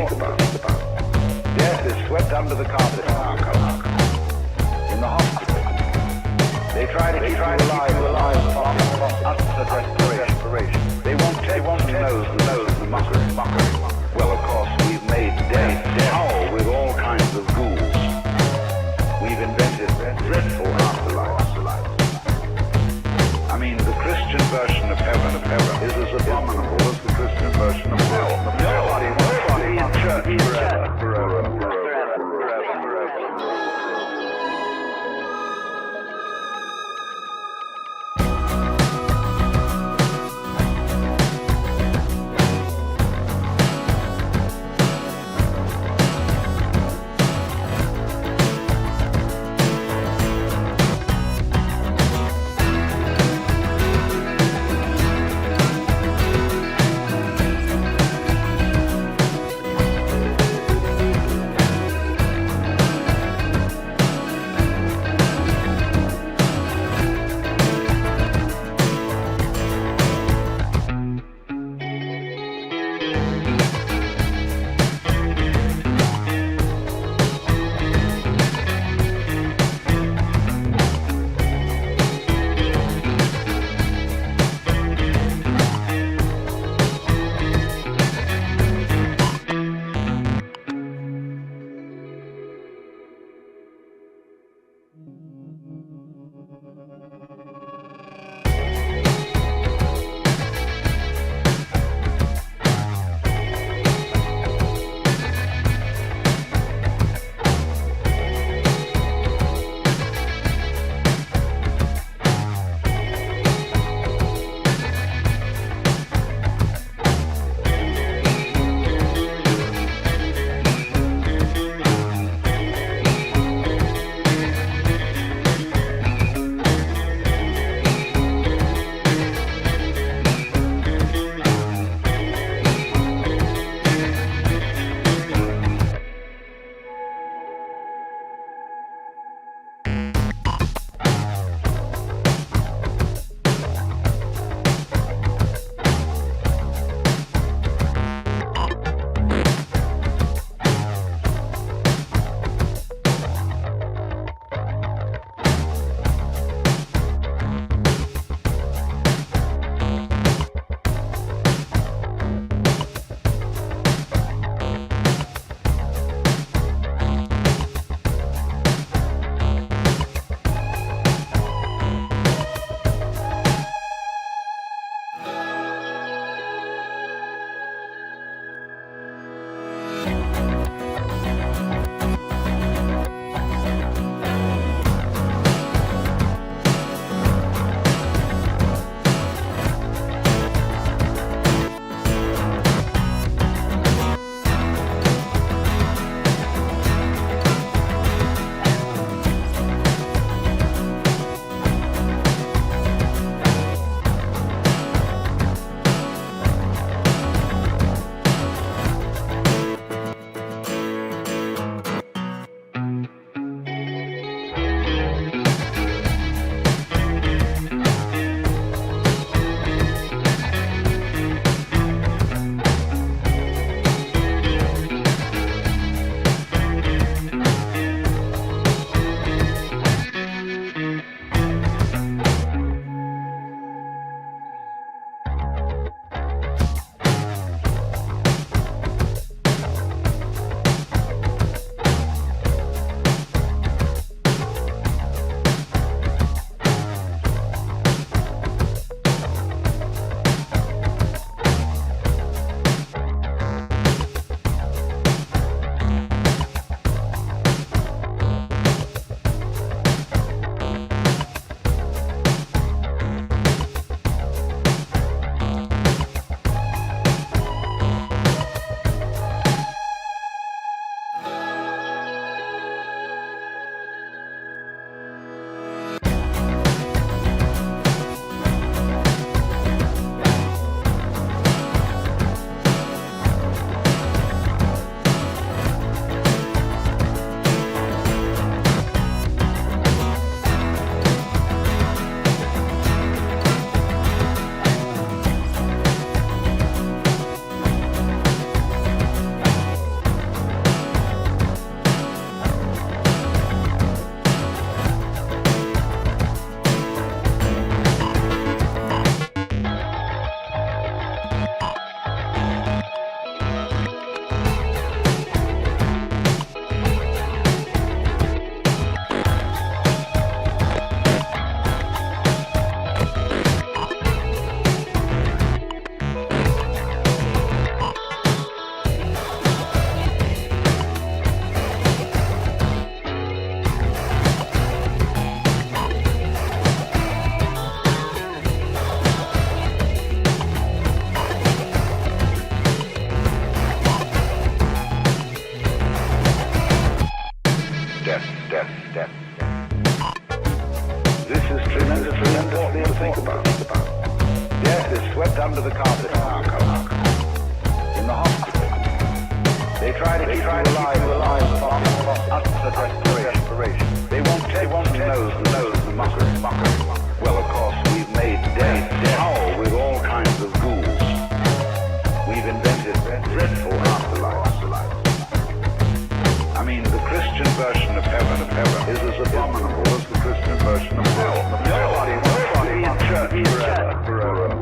Death is swept under the carpet in our culture. In the hospital, they try to keep you alive with utter desperation. They won't know the mockery. Well, of course, we've made death howl with all kinds of ghouls. We've invented dreadful afterlives. I mean, the Christian version of heaven is as abominable as the Christian version of hell. Nobody wants to be in church forever. They try to keep you alive, utter desperation. They won't know the mockery. Well, of course, we've made death howl with all kinds of ghouls. We've invented dreadful afterlives. I mean, the Christian version of heaven is as abominable as the Christian version of hell. Nobody wants to be in church forever.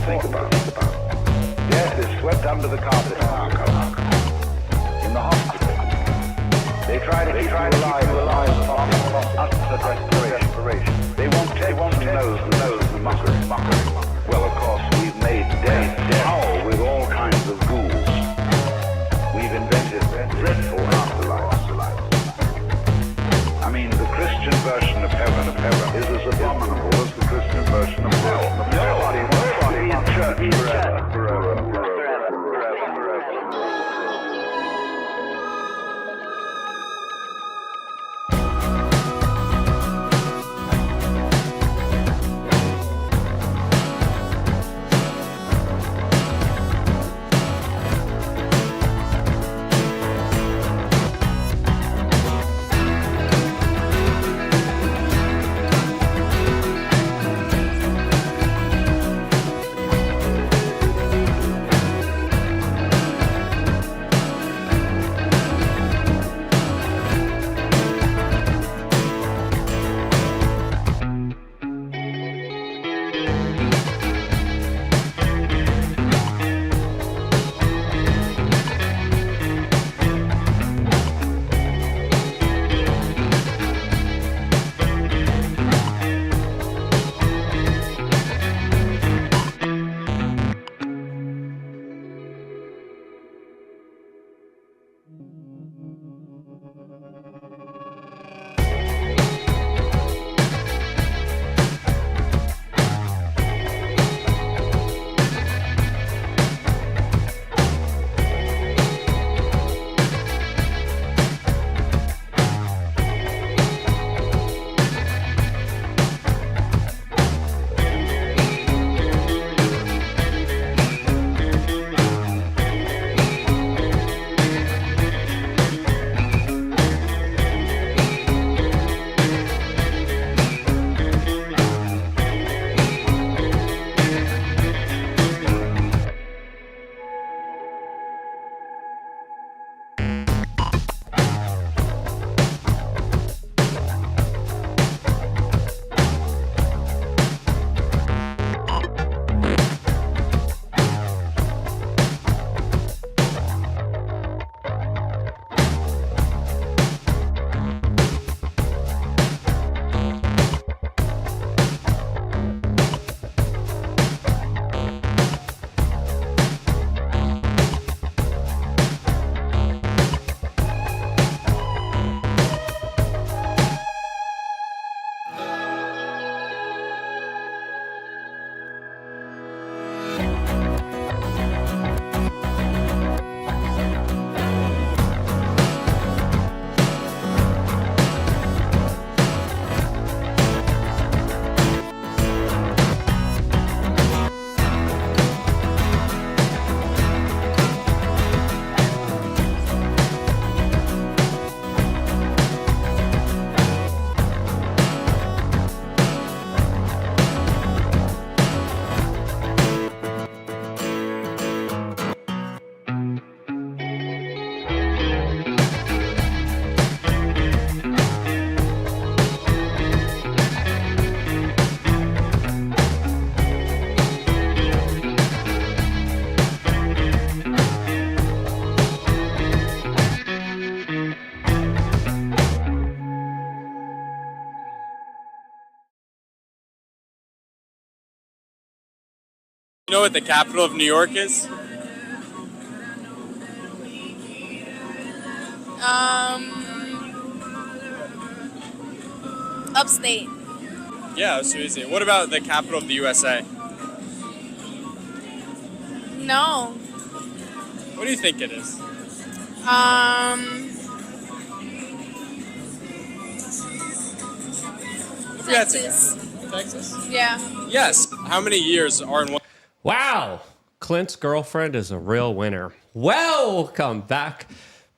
Death is swept under the carpet in the hospital. They try to keep you alive from utter desperation. They won't know the mockery. Well, of course, we've made death howl with all kinds of ghouls. We've invented dreadful afterlives. I mean, the Christian version of heaven is as abominable as the Christian version of hell. Nobody wants to be in church forever. You know what the capital of New York is? Upstate. Yeah, that's too easy. What about the capital of the USA? No. What do you think it is? Texas. Texas? Yeah. Yes. How many years are in one? Wow, Clint's girlfriend is a real winner. Welcome back.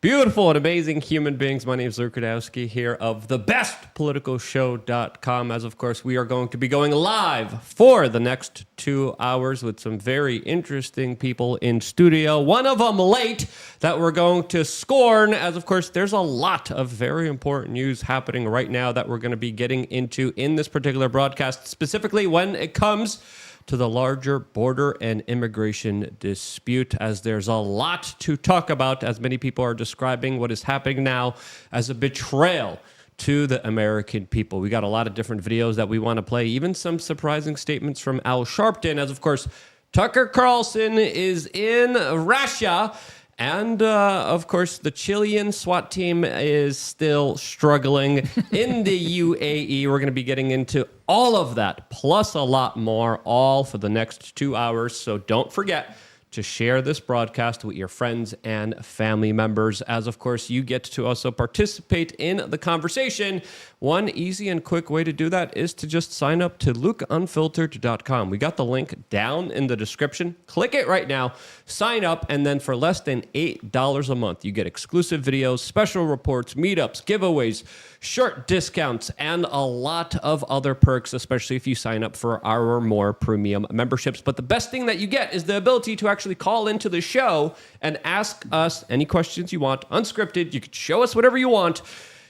Beautiful and amazing human beings. My name is Luke Radowski here of thebestpoliticalshow.com. As of course, we are going to be going live for the next 2 hours with some very interesting people in studio. One of them late that we're going to scorn, as of course, there's a lot of very important news happening right now that we're going to be getting into in this particular broadcast, specifically when it comes to the larger border and immigration dispute, as there's a lot to talk about, as many people are describing what is happening now as a betrayal to the American people. We got a lot of different videos that we want to play, even some surprising statements from Al Sharpton, as of course, Tucker Carlson is in Russia. And, of course, the Chilean SWAT team is still struggling in the UAE. We're going to be getting into all of that, plus a lot more, all for the next 2 hours. So don't forget to share this broadcast with your friends and family members, as, of course, you get to also participate in the conversation. One easy and quick way to do that is to just sign up to lukeunfiltered.com. We got the link down in the description. Click it right now, sign up, and then for less than $8 a month, you get exclusive videos, special reports, meetups, giveaways, short discounts, and a lot of other perks, especially if you sign up for our more premium memberships. But the best thing that you get is the ability to actually call into the show and ask us any questions you want, unscripted. You can show us whatever you want.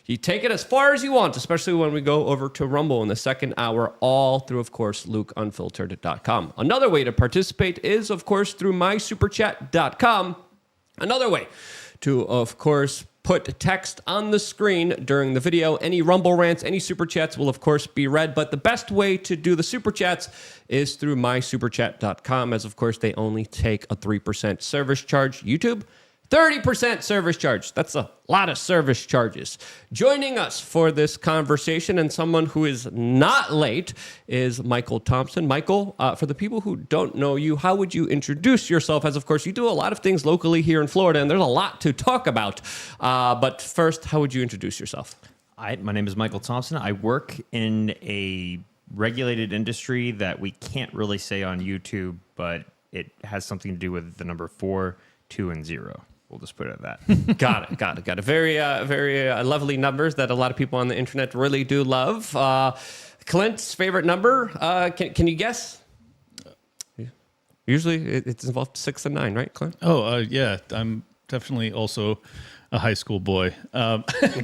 You take it as far as you want, especially when we go over to Rumble in the second hour, all through, of course, lukeunfiltered.com. Another way to participate is, of course, through mysuperchat.com. Another way to, of course, put text on the screen during the video. Any Rumble rants, any Super Chats will, of course, be read. But the best way to do the Super Chats is through mysuperchat.com, as, of course, they only take a 3% service charge. YouTube, 30% service charge. That's a lot of service charges. Joining us for this conversation, and someone who is not late, is Michael Thompson. Michael, for the people who don't know you, how would you introduce yourself? As, of course, you do a lot of things locally here in Florida, and there's a lot to talk about. But first, how would you introduce yourself? My name is Michael Thompson. I work in a regulated industry that we can't really say on YouTube, but it has something to do with the number 4, 2, and 0. We'll just put it at that. Got it. Very lovely numbers that a lot of people on the internet really do love. Clint's favorite number, can you guess? Usually it's involved 6 and 9, right, Clint? Oh, yeah. I'm definitely also a high school boy.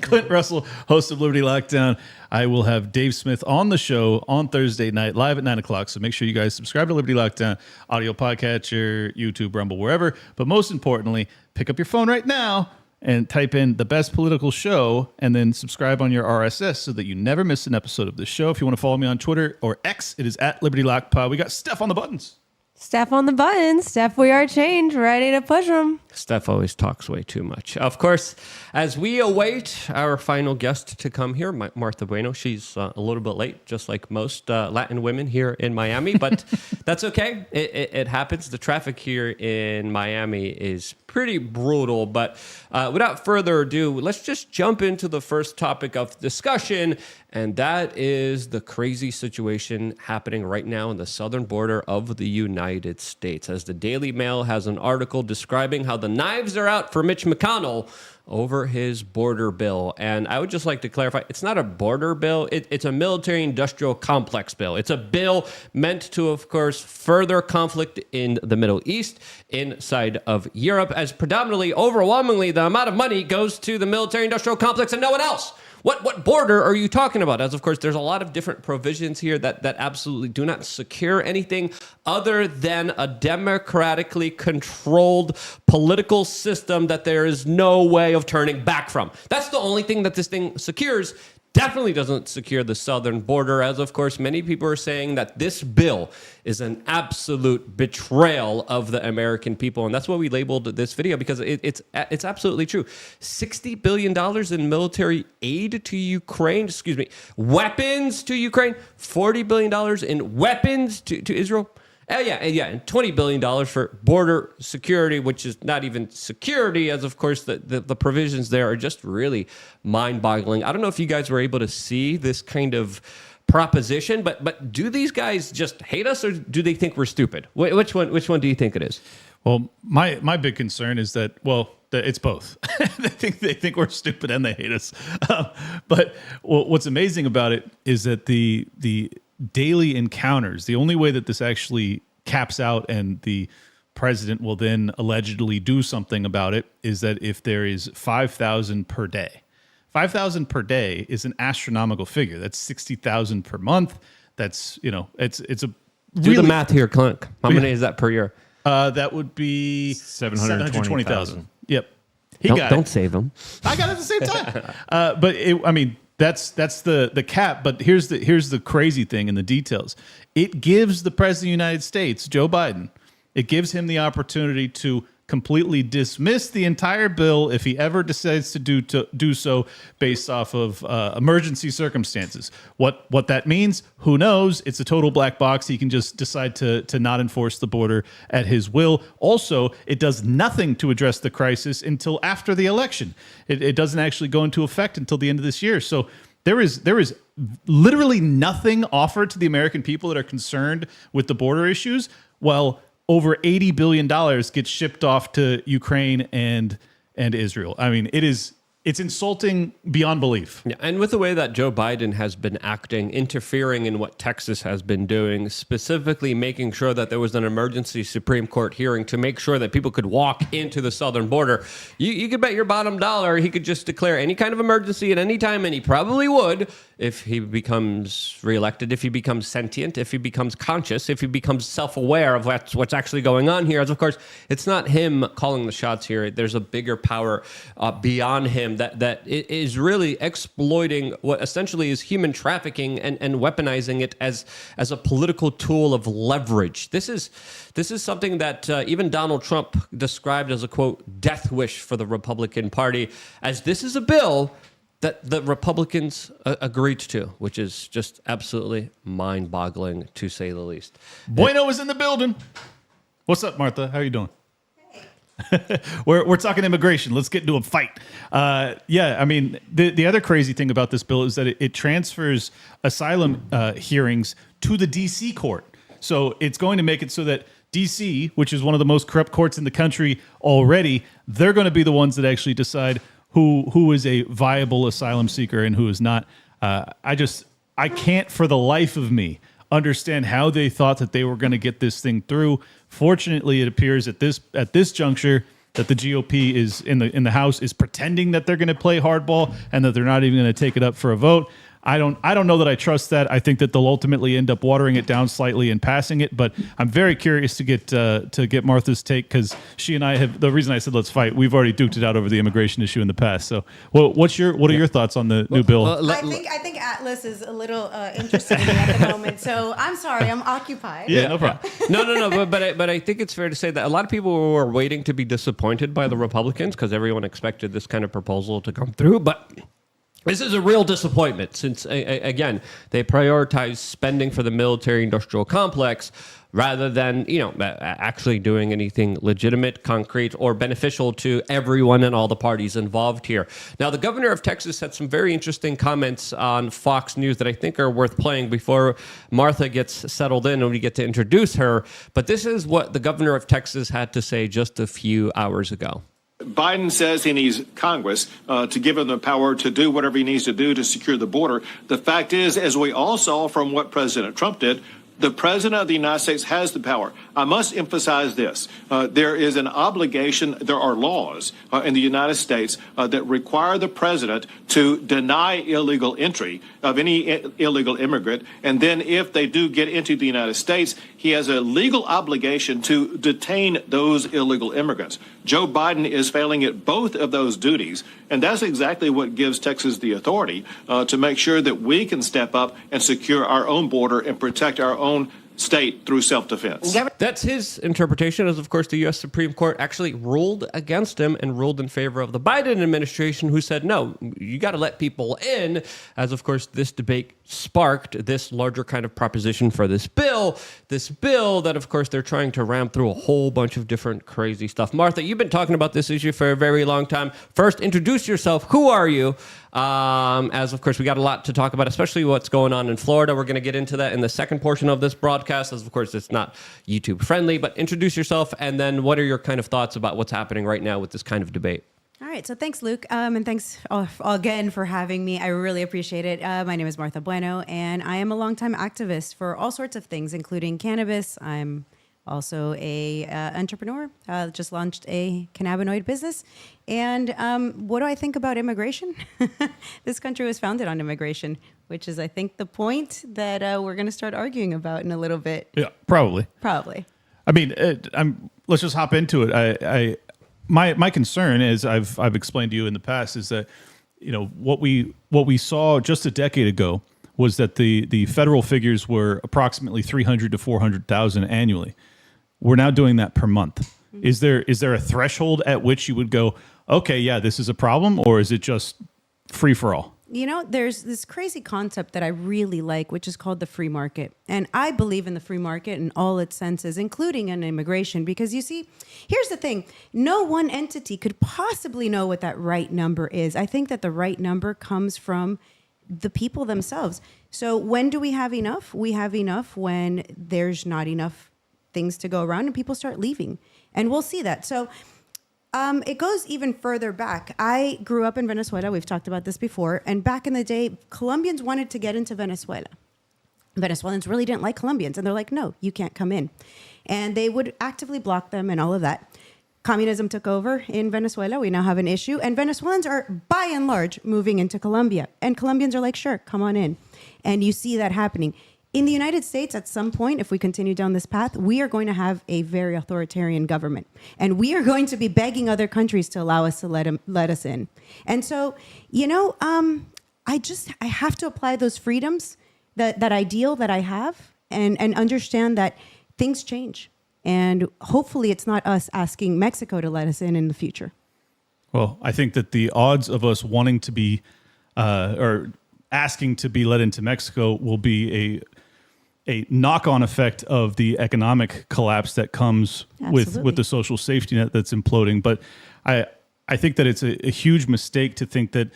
Clint Russell, host of Liberty Lockdown. I will have Dave Smith on the show on Thursday night, live at 9 o'clock. So make sure you guys subscribe to Liberty Lockdown, audio podcatcher, YouTube, Rumble, wherever. But most importantly, pick up your phone right now and type in the best political show and then subscribe on your RSS so that you never miss an episode of the show. If you want to follow me on Twitter or X, it is at Liberty Lock Pod. We got Steph on the buttons. Steph on the button. Steph, WeAreChange, ready to push them. Steph always talks way too much. Of course, as we await our final guest to come here, Martha Bueno, she's a little bit late, just like most Latin women here in Miami, but that's okay. It happens. The traffic here in Miami is pretty brutal, but without further ado, let's just jump into the first topic of discussion, and that is the crazy situation happening right now in the southern border of the United States, as the Daily Mail has an article describing how the knives are out for Mitch McConnell over his border bill. And I would just like to clarify, it's not a border bill, it's a military-industrial complex bill. It's a bill meant to, of course, further conflict in the Middle East, inside of Europe, as predominantly, overwhelmingly, the amount of money goes to the military-industrial complex and no one else. What border are you talking about? As, of course, there's a lot of different provisions here that absolutely do not secure anything other than a democratically controlled political system that there is no way of turning back from. That's the only thing that this thing secures. Definitely doesn't secure the southern border, as, of course, many people are saying that this bill is an absolute betrayal of the American people. And that's why we labeled this video, because it's absolutely true. $60 billion in military aid to Ukraine, weapons to Ukraine, $40 billion in weapons to Israel. And $20 billion for border security, which is not even security, as, of course, the provisions there are just really mind-boggling. I don't know if you guys were able to see this kind of proposition, but do these guys just hate us, or do they think we're stupid? Which one do you think it is? Well, my big concern is that, it's both. they think we're stupid and they hate us. But what's amazing about it is that the daily encounters, the only way that this actually caps out and the president will then allegedly do something about it is that if there is 5,000 per day. 5,000 per day is an astronomical figure. That's 60,000 per month. That's, it's a Do the math here, Clint. How many is that per year? That would be 720,000. Yep. Don't save him. I got it at the same time. That's the cap. But here's the crazy thing in the details. It gives the president of the United States, Joe Biden, it gives him the opportunity to completely dismiss the entire bill if he ever decides to do so based off of emergency circumstances. What that means, who knows? It's a total black box. He can just decide to not enforce the border at his will. Also, it does nothing to address the crisis until after the election. It doesn't actually go into effect until the end of this year. So there is literally nothing offered to the American people that are concerned with the border issues. Well, over $80 billion gets shipped off to Ukraine and Israel. I mean, it's insulting beyond belief. Yeah, and with the way that Joe Biden has been acting, interfering in what Texas has been doing, specifically making sure that there was an emergency Supreme Court hearing to make sure that people could walk into the southern border, you could bet your bottom dollar he could just declare any kind of emergency at any time, and he probably would if he becomes reelected, if he becomes sentient, if he becomes conscious, if he becomes self-aware of what's actually going on here. As of course, it's not him calling the shots here. There's a bigger power beyond him that is really exploiting what essentially is human trafficking and weaponizing it as a political tool of leverage. This is something that even Donald Trump described as a, quote, death wish for the Republican Party, as this is a bill that the Republicans agreed to, which is just absolutely mind-boggling, to say the least. Bueno is in the building. What's up, Martha? How are you doing? We're talking immigration. Let's get into a fight. I mean, the other crazy thing about this bill is that it transfers asylum hearings to the D.C. court. So it's going to make it so that D.C., which is one of the most corrupt courts in the country already, they're going to be the ones that actually decide who is a viable asylum seeker and who is not. I can't for the life of me understand how they thought that they were going to get this thing through. Fortunately, it appears at this juncture that the GOP is in the House is pretending that they're going to play hardball and that they're not even going to take it up for a vote. I don't know that I trust that. I think that they'll ultimately end up watering it down slightly and passing it. But I'm very curious to get Martha's take, because she and I have, the reason I said let's fight, we've already duked it out over the immigration issue in the past. So what are your thoughts on the new bill? I think Atlas is a little interested in me at the moment. So I'm sorry, I'm occupied. Yeah, no problem. No. But I think it's fair to say that a lot of people were waiting to be disappointed by the Republicans because everyone expected this kind of proposal to come through. But this is a real disappointment since, again, they prioritize spending for the military-industrial complex rather than, actually doing anything legitimate, concrete, or beneficial to everyone and all the parties involved here. Now, the governor of Texas had some very interesting comments on Fox News that I think are worth playing before Martha gets settled in and we get to introduce her. But this is what the governor of Texas had to say just a few hours ago. Biden says he needs Congress to give him the power to do whatever he needs to do to secure the border. The fact is, as we all saw from what President Trump did, the president of the United States has the power. I must emphasize this. There is an obligation, there are laws in the United States that require the president to deny illegal entry of any illegal immigrant. And then if they do get into the United States, he has a legal obligation to detain those illegal immigrants. Joe Biden is failing at both of those duties. And that's exactly what gives Texas the authority to make sure that we can step up and secure our own border and protect our own state through self-defense. That's his interpretation, as of course the U.S. Supreme Court actually ruled against him and ruled in favor of the Biden administration, who said, no, you got to let people in, as of course this debate sparked this larger kind of proposition for this bill that of course they're trying to ram through a whole bunch of different crazy stuff. Martha, you've been talking about this issue for a very long time. First, introduce yourself. Who are you? As of course we got a lot to talk about, especially what's going on in Florida. We're going to get into that in the second portion of this broadcast, as of course it's not YouTube friendly, but introduce yourself, and then what are your kind of thoughts about what's happening right now with this kind of debate? All right. So thanks, Luke. And thanks again for having me. I really appreciate it. My name is Martha Bueno, and I am a longtime activist for all sorts of things, including cannabis. I'm also a entrepreneur, just launched a cannabinoid business. And what do I think about immigration? This country was founded on immigration. which is, I think, the point that we're going to start arguing about in a little bit. Yeah, probably. Probably. I mean, let's just hop into it. My concern is I've explained to you in the past is that what we saw just a decade ago was that the federal figures were approximately 300 to 400,000 annually. We're now doing that per month. Is there a threshold at which you would go, okay, yeah, this is a problem, or is it just free for all? There's this crazy concept that I really like, which is called the free market. And I believe in the free market in all its senses, including in immigration, because you see, here's the thing. No one entity could possibly know what that right number is. I think that the right number comes from the people themselves. So when do we have enough? We have enough when there's not enough things to go around and people start leaving. And we'll see that. So it goes even further back. I grew up in Venezuela. We've talked about this before. And back in the day, Colombians wanted to get into Venezuela. Venezuelans really didn't like Colombians. And they're like, no, you can't come in. And they would actively block them and all of that. Communism took over in Venezuela. We now have an issue. And Venezuelans are, by and large, moving into Colombia. And Colombians are like, sure, come on in. And you see that happening. In the United States, at some point, if we continue down this path, we are going to have a very authoritarian government. And we are going to be begging other countries to allow us to let us in. And so, I have to apply those freedoms, that ideal that I have, and understand that things change. And hopefully it's not us asking Mexico to let us in the future. Well, I think that the odds of us wanting to be or asking to be let into Mexico will be a knock-on effect of the economic collapse that comes with the social safety net that's imploding. But I think that it's a huge mistake to think that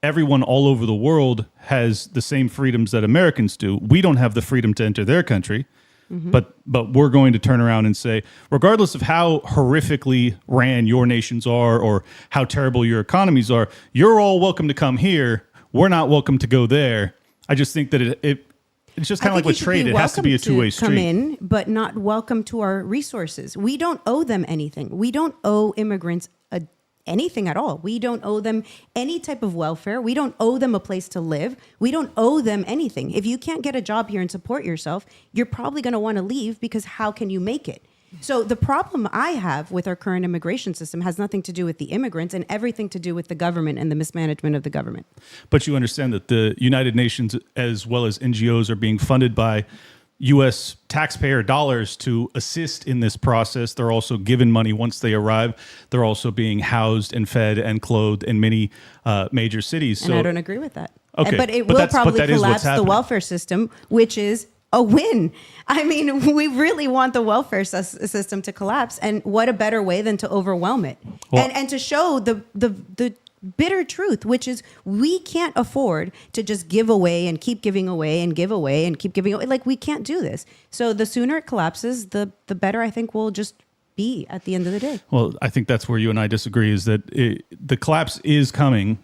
everyone all over the world has the same freedoms that Americans do. We don't have the freedom to enter their country. Mm-hmm. But we're going to turn around and say, regardless of how horrifically ran your nations are or how terrible your economies are, you're all welcome to come here. We're not welcome to go there. I just think that it's just kind of like with trade. It has to be a two-way street. Come in, but not welcome to our resources. We don't owe them anything. We don't owe immigrants anything at all. We don't owe them any type of welfare. We don't owe them a place to live. We don't owe them anything. If you can't get a job here and support yourself, you're probably going to want to leave, because how can you make it? So the problem I have with our current immigration system has nothing to do with the immigrants and everything to do with the government and the mismanagement of the government. But you understand that the United Nations, as well as NGOs, are being funded by U.S. taxpayer dollars to assist in this process. They're also given money once they arrive. They're also being housed and fed and clothed in many major cities. And I don't agree with that. Okay, but it will probably collapse the welfare system, which is a win. I mean, we really want the welfare system to collapse. And what a better way than to overwhelm it. Well, and to show the bitter truth, which is we can't afford to just give away and keep giving away and give away and keep giving away. Like, we can't do this. So the sooner it collapses, the better I think we'll just be at the end of the day. Well, I think that's where you and I disagree, is that the collapse is coming.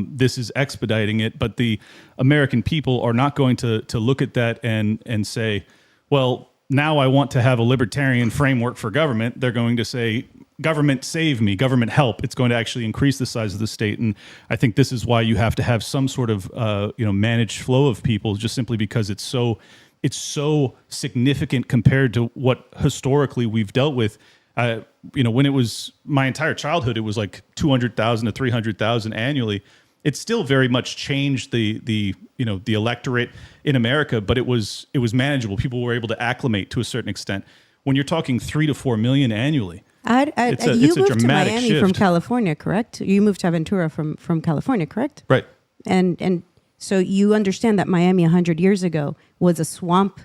This is expediting it, but the American people are not going to look at that and say, well, now I want to have a libertarian framework for government. They're going to say, government save me, government help. It's going to actually increase the size of the state. And I think this is why you have to have some sort of managed flow of people, just simply because it's so significant compared to what historically we've dealt with. When it was my entire childhood, it was like 200,000 to 300,000 annually. It still very much changed the electorate in America, but it was manageable. People were able to acclimate to a certain extent. When you're talking 3 to 4 million annually, it's you a moved to dramatic Miami shift. from California, correct? You moved to Aventura from California, correct? Right. And so you understand that Miami 100 years ago was a swamp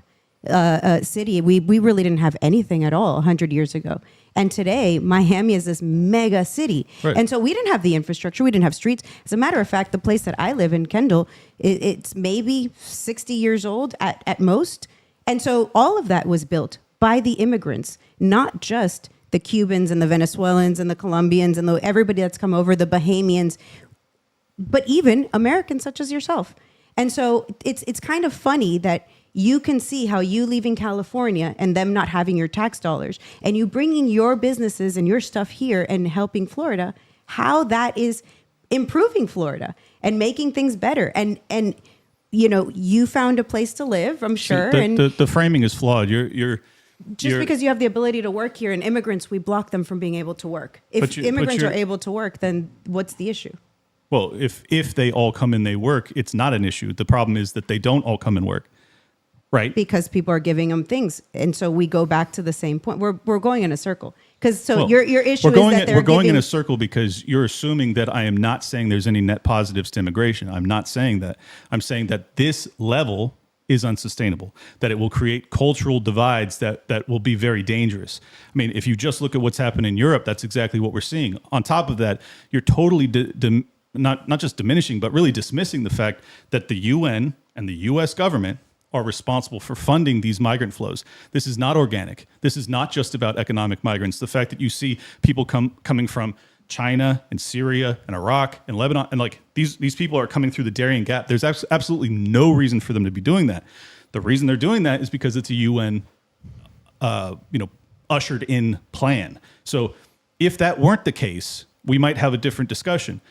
city. We really didn't have anything at all 100 years ago. And today, Miami is this mega city. Right. And so we didn't have the infrastructure. We didn't have streets. As a matter of fact, the place that I live in, Kendall, it's maybe 60 years old at most. And so all of that was built by the immigrants, not just the Cubans and the Venezuelans and the Colombians and everybody that's come over, the Bahamians, but even Americans such as yourself. And so it's kind of funny that you can see how you leaving California and them not having your tax dollars and you bringing your businesses and your stuff here and helping Florida, how that is improving Florida and making things better. And you found a place to live, I'm sure. And The framing is flawed. You're because you have the ability to work here, and immigrants, we block them from being able to work. If immigrants are able to work, then what's the issue? Well, if they all come and they work, it's not an issue. The problem is that they don't all come and work, right? Because people are giving them things, and so we go back to the same point. We're going in a circle. Because your issue is that we're going in a circle because you're assuming that I am not saying there's any net positives to immigration. I'm not saying that. I'm saying that this level is unsustainable, that it will create cultural divides that will be very dangerous. I mean, if you just look at what's happened in Europe, that's exactly what we're seeing. On top of that, you're totally not just diminishing, but really dismissing the fact that the UN and the US government are responsible for funding these migrant flows. This is not organic. This is not just about economic migrants. The fact that you see people coming from China and Syria and Iraq and Lebanon, and like these people are coming through the Darien Gap. There's absolutely no reason for them to be doing that. The reason they're doing that is because it's a UN, ushered in plan. So if that weren't the case, we might have a different discussion.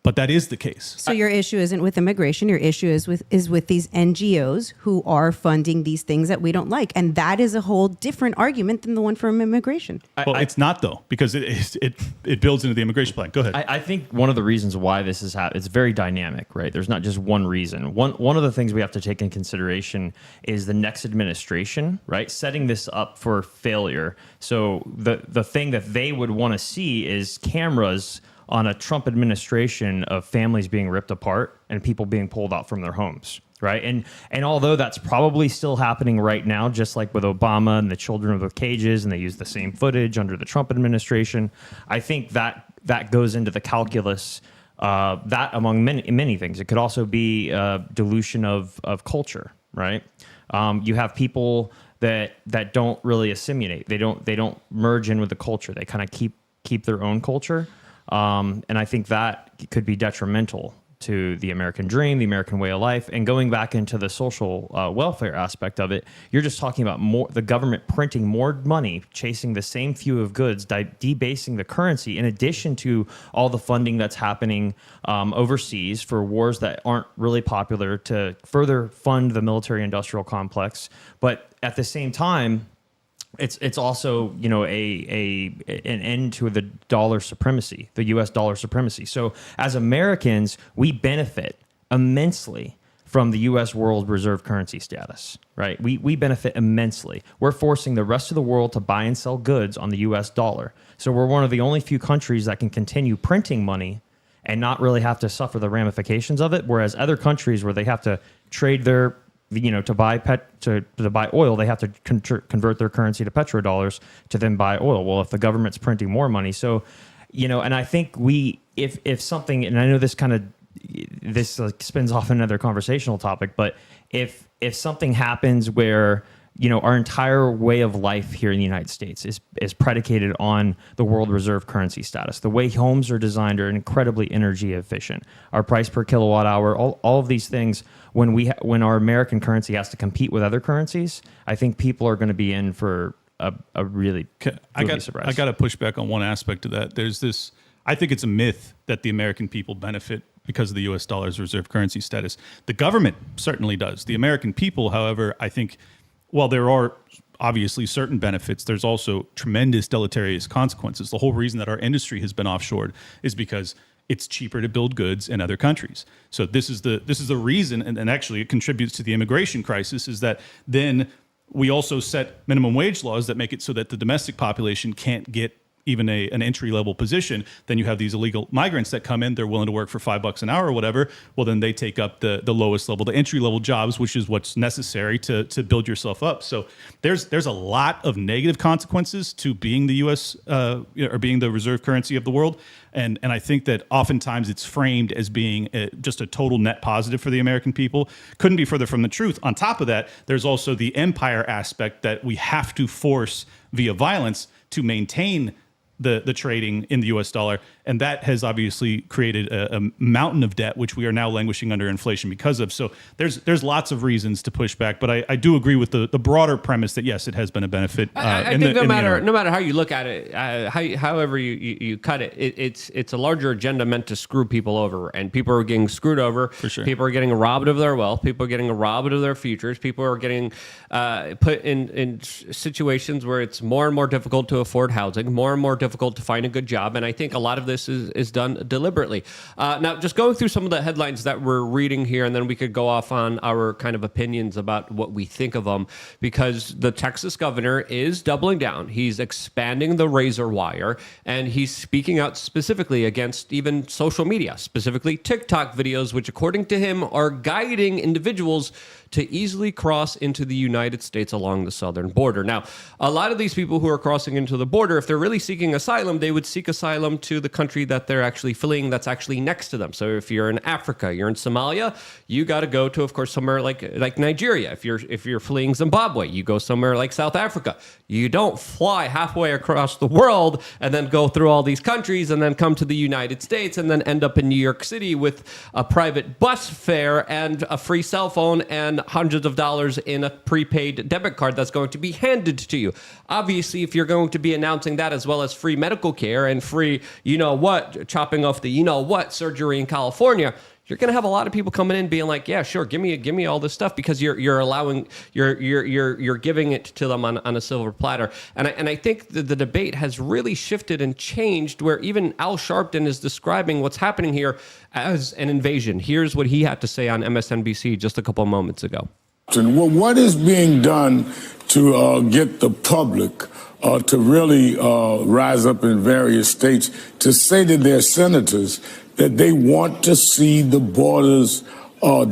But that is the case. So your issue isn't with immigration. Your issue is with these NGOs who are funding these things that we don't like, and that is a whole different argument than the one from immigration. Well, it's not though, because it builds into the immigration plan. Go ahead. I think one of the reasons why this is it's very dynamic, right? There's not just one reason. One of the things we have to take in consideration is the next administration, right? Setting this up for failure. So the thing that they would want to see is cameras on a Trump administration of families being ripped apart and people being pulled out from their homes, right? And although that's probably still happening right now, just like with Obama and the children of the cages, and they use the same footage under the Trump administration, I think that goes into the calculus. That among many things, it could also be dilution of culture, right? You have people that don't really assimilate. They don't merge in with the culture. They kind of keep their own culture. And I think that could be detrimental to the American dream, the American way of life. And going back into the social welfare aspect of it, you're just talking about the government printing more money, chasing the same few of goods, debasing the currency, in addition to all the funding that's happening overseas for wars that aren't really popular to further fund the military-industrial complex. But at the same time, it's also, an end to the dollar supremacy, the U.S. dollar supremacy. So as Americans, we benefit immensely from the U.S. world reserve currency status, right? We benefit immensely. We're forcing the rest of the world to buy and sell goods on the U.S. dollar. So we're one of the only few countries that can continue printing money and not really have to suffer the ramifications of it. Whereas other countries where they have to trade their to buy oil, they have to convert their currency to petrodollars to then buy oil. Well, if the government's printing more money, so and I think if something, and I know this spins off another conversational topic, but if something happens where our entire way of life here in the United States is predicated on the world reserve currency status. The way homes are designed are incredibly energy efficient. Our price per kilowatt hour, all of these things, when our American currency has to compete with other currencies, I think people are going to be in for a really surprise. I got to push back on one aspect of that. There's this, I think it's a myth that the American people benefit because of the U.S. dollar's reserve currency status. The government certainly does. The American people, however, I think, while there are obviously certain benefits, there's also tremendous deleterious consequences. The whole reason that our industry has been offshored is because it's cheaper to build goods in other countries. So this is the reason, and actually it contributes to the immigration crisis, is that then we also set minimum wage laws that make it so that the domestic population can't get even an entry-level position. Then you have these illegal migrants that come in, they're willing to work for $5 an hour or whatever. Well, then they take up the lowest level, the entry-level jobs, which is what's necessary to build yourself up. So there's a lot of negative consequences to being the U.S. Or being the reserve currency of the world. And I think that oftentimes it's framed as being just a total net positive for the American people. Couldn't be further from the truth. On top of that, there's also the empire aspect that we have to force via violence to maintain the trading in the U.S. dollar. And that has obviously created a mountain of debt, which we are now languishing under inflation because of. So there's lots of reasons to push back. But I do agree with the broader premise that, yes, it has been a benefit. I think no matter how you look at it, however you cut it, it's a larger agenda meant to screw people over. And people are getting screwed over. For sure. People are getting robbed of their wealth. People are getting robbed of their futures. People are getting put in situations where it's more and more difficult to afford housing, more and more difficult to find a good job. And I think a lot of this is done deliberately. Now, just going through some of the headlines that we're reading here, and then we could go off on our kind of opinions about what we think of them, because the Texas governor is doubling down. He's expanding the razor wire, and he's speaking out specifically against even social media, specifically TikTok videos, which, according to him, are guiding individuals to easily cross into the United States along the southern border. Now, a lot of these people who are crossing into the border, if they're really seeking asylum, they would seek asylum to the country that they're actually fleeing that's actually next to them. So if you're in Africa, you're in Somalia, you got to go to, of course, somewhere like Nigeria. If you're fleeing Zimbabwe, you go somewhere like South Africa. You don't fly halfway across the world and then go through all these countries and then come to the United States and then end up in New York City with a private bus fare and a free cell phone and hundreds of dollars in a prepaid debit card that's going to be handed to you. Obviously, if you're going to be announcing that, as well as free medical care and free, chopping off the surgery in California, you're going to have a lot of people coming in being like, yeah, sure, give me all this stuff, because you're giving it to them on a silver platter. And I think the debate has really shifted and changed, where even Al Sharpton is describing what's happening here as an invasion. Here's what he had to say on MSNBC just a couple of moments ago. Well, what is being done to get the public to really rise up in various states to say to their senators that they want to see the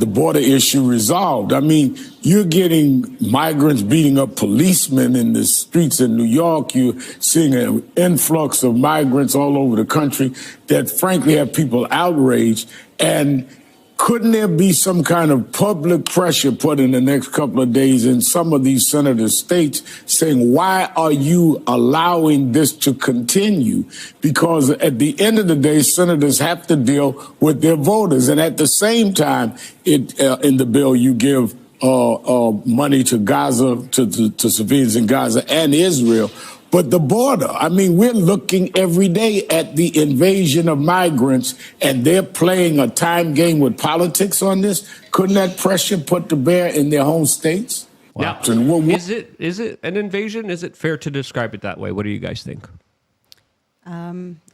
border issue resolved? I mean, you're getting migrants beating up policemen in the streets in New York. You're seeing an influx of migrants all over the country that frankly have people outraged. And couldn't there be some kind of public pressure put in the next couple of days in some of these senator states saying, why are you allowing this to continue? Because at the end of the day, senators have to deal with their voters. And at the same time, in the bill, you give money to Gaza, to civilians in Gaza and Israel. But the border, I mean, we're looking every day at the invasion of migrants, and they're playing a time game with politics on this. Couldn't that pressure put to bear in their home states? Wow. Is it an invasion? Is it fair to describe it that way? What do you guys think?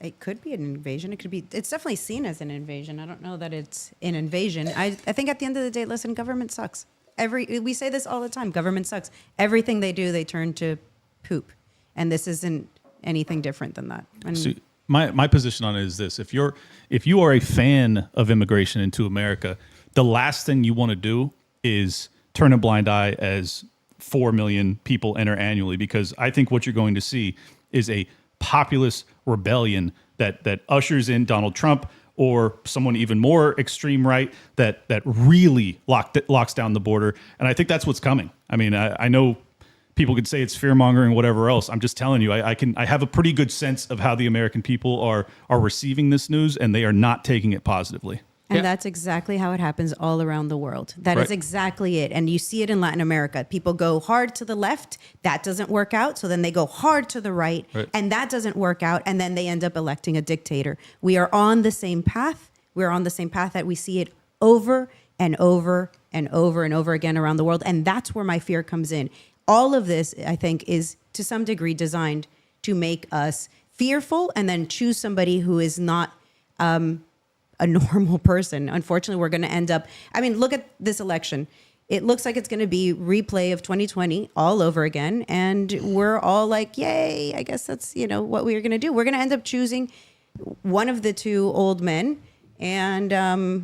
It could be an invasion. It's definitely seen as an invasion. I don't know that it's an invasion. I think at the end of the day, listen, government sucks. We say this all the time. Government sucks. Everything they do, they turn to poop. And this isn't anything different than that. And so my position on it is this: if you are a fan of immigration into America, the last thing you want to do is turn a blind eye as 4 million people enter annually, because I think what you're going to see is a populist rebellion that ushers in Donald Trump or someone even more extreme right that really locks down the border. And I think that's what's coming. I mean, I know people could say it's fear mongering, whatever else. I'm just telling you, I have a pretty good sense of how the American people are receiving this news, and they are not taking it positively. And that's exactly how it happens all around the world. That is exactly it. And you see it in Latin America. People go hard to the left. That doesn't work out. So then they go hard to the right. And that doesn't work out. And then they end up electing a dictator. We are on the same path. We're on the same path that we see it over and over and over and over again around the world. And that's where my fear comes in. All of this, I think, is to some degree designed to make us fearful and then choose somebody who is not a normal person. Unfortunately, we're going to end up, I mean, look at this election. It looks like it's going to be replay of 2020 all over again. And we're all like, yay, I guess that's, what we're going to do. We're going to end up choosing one of the two old men, and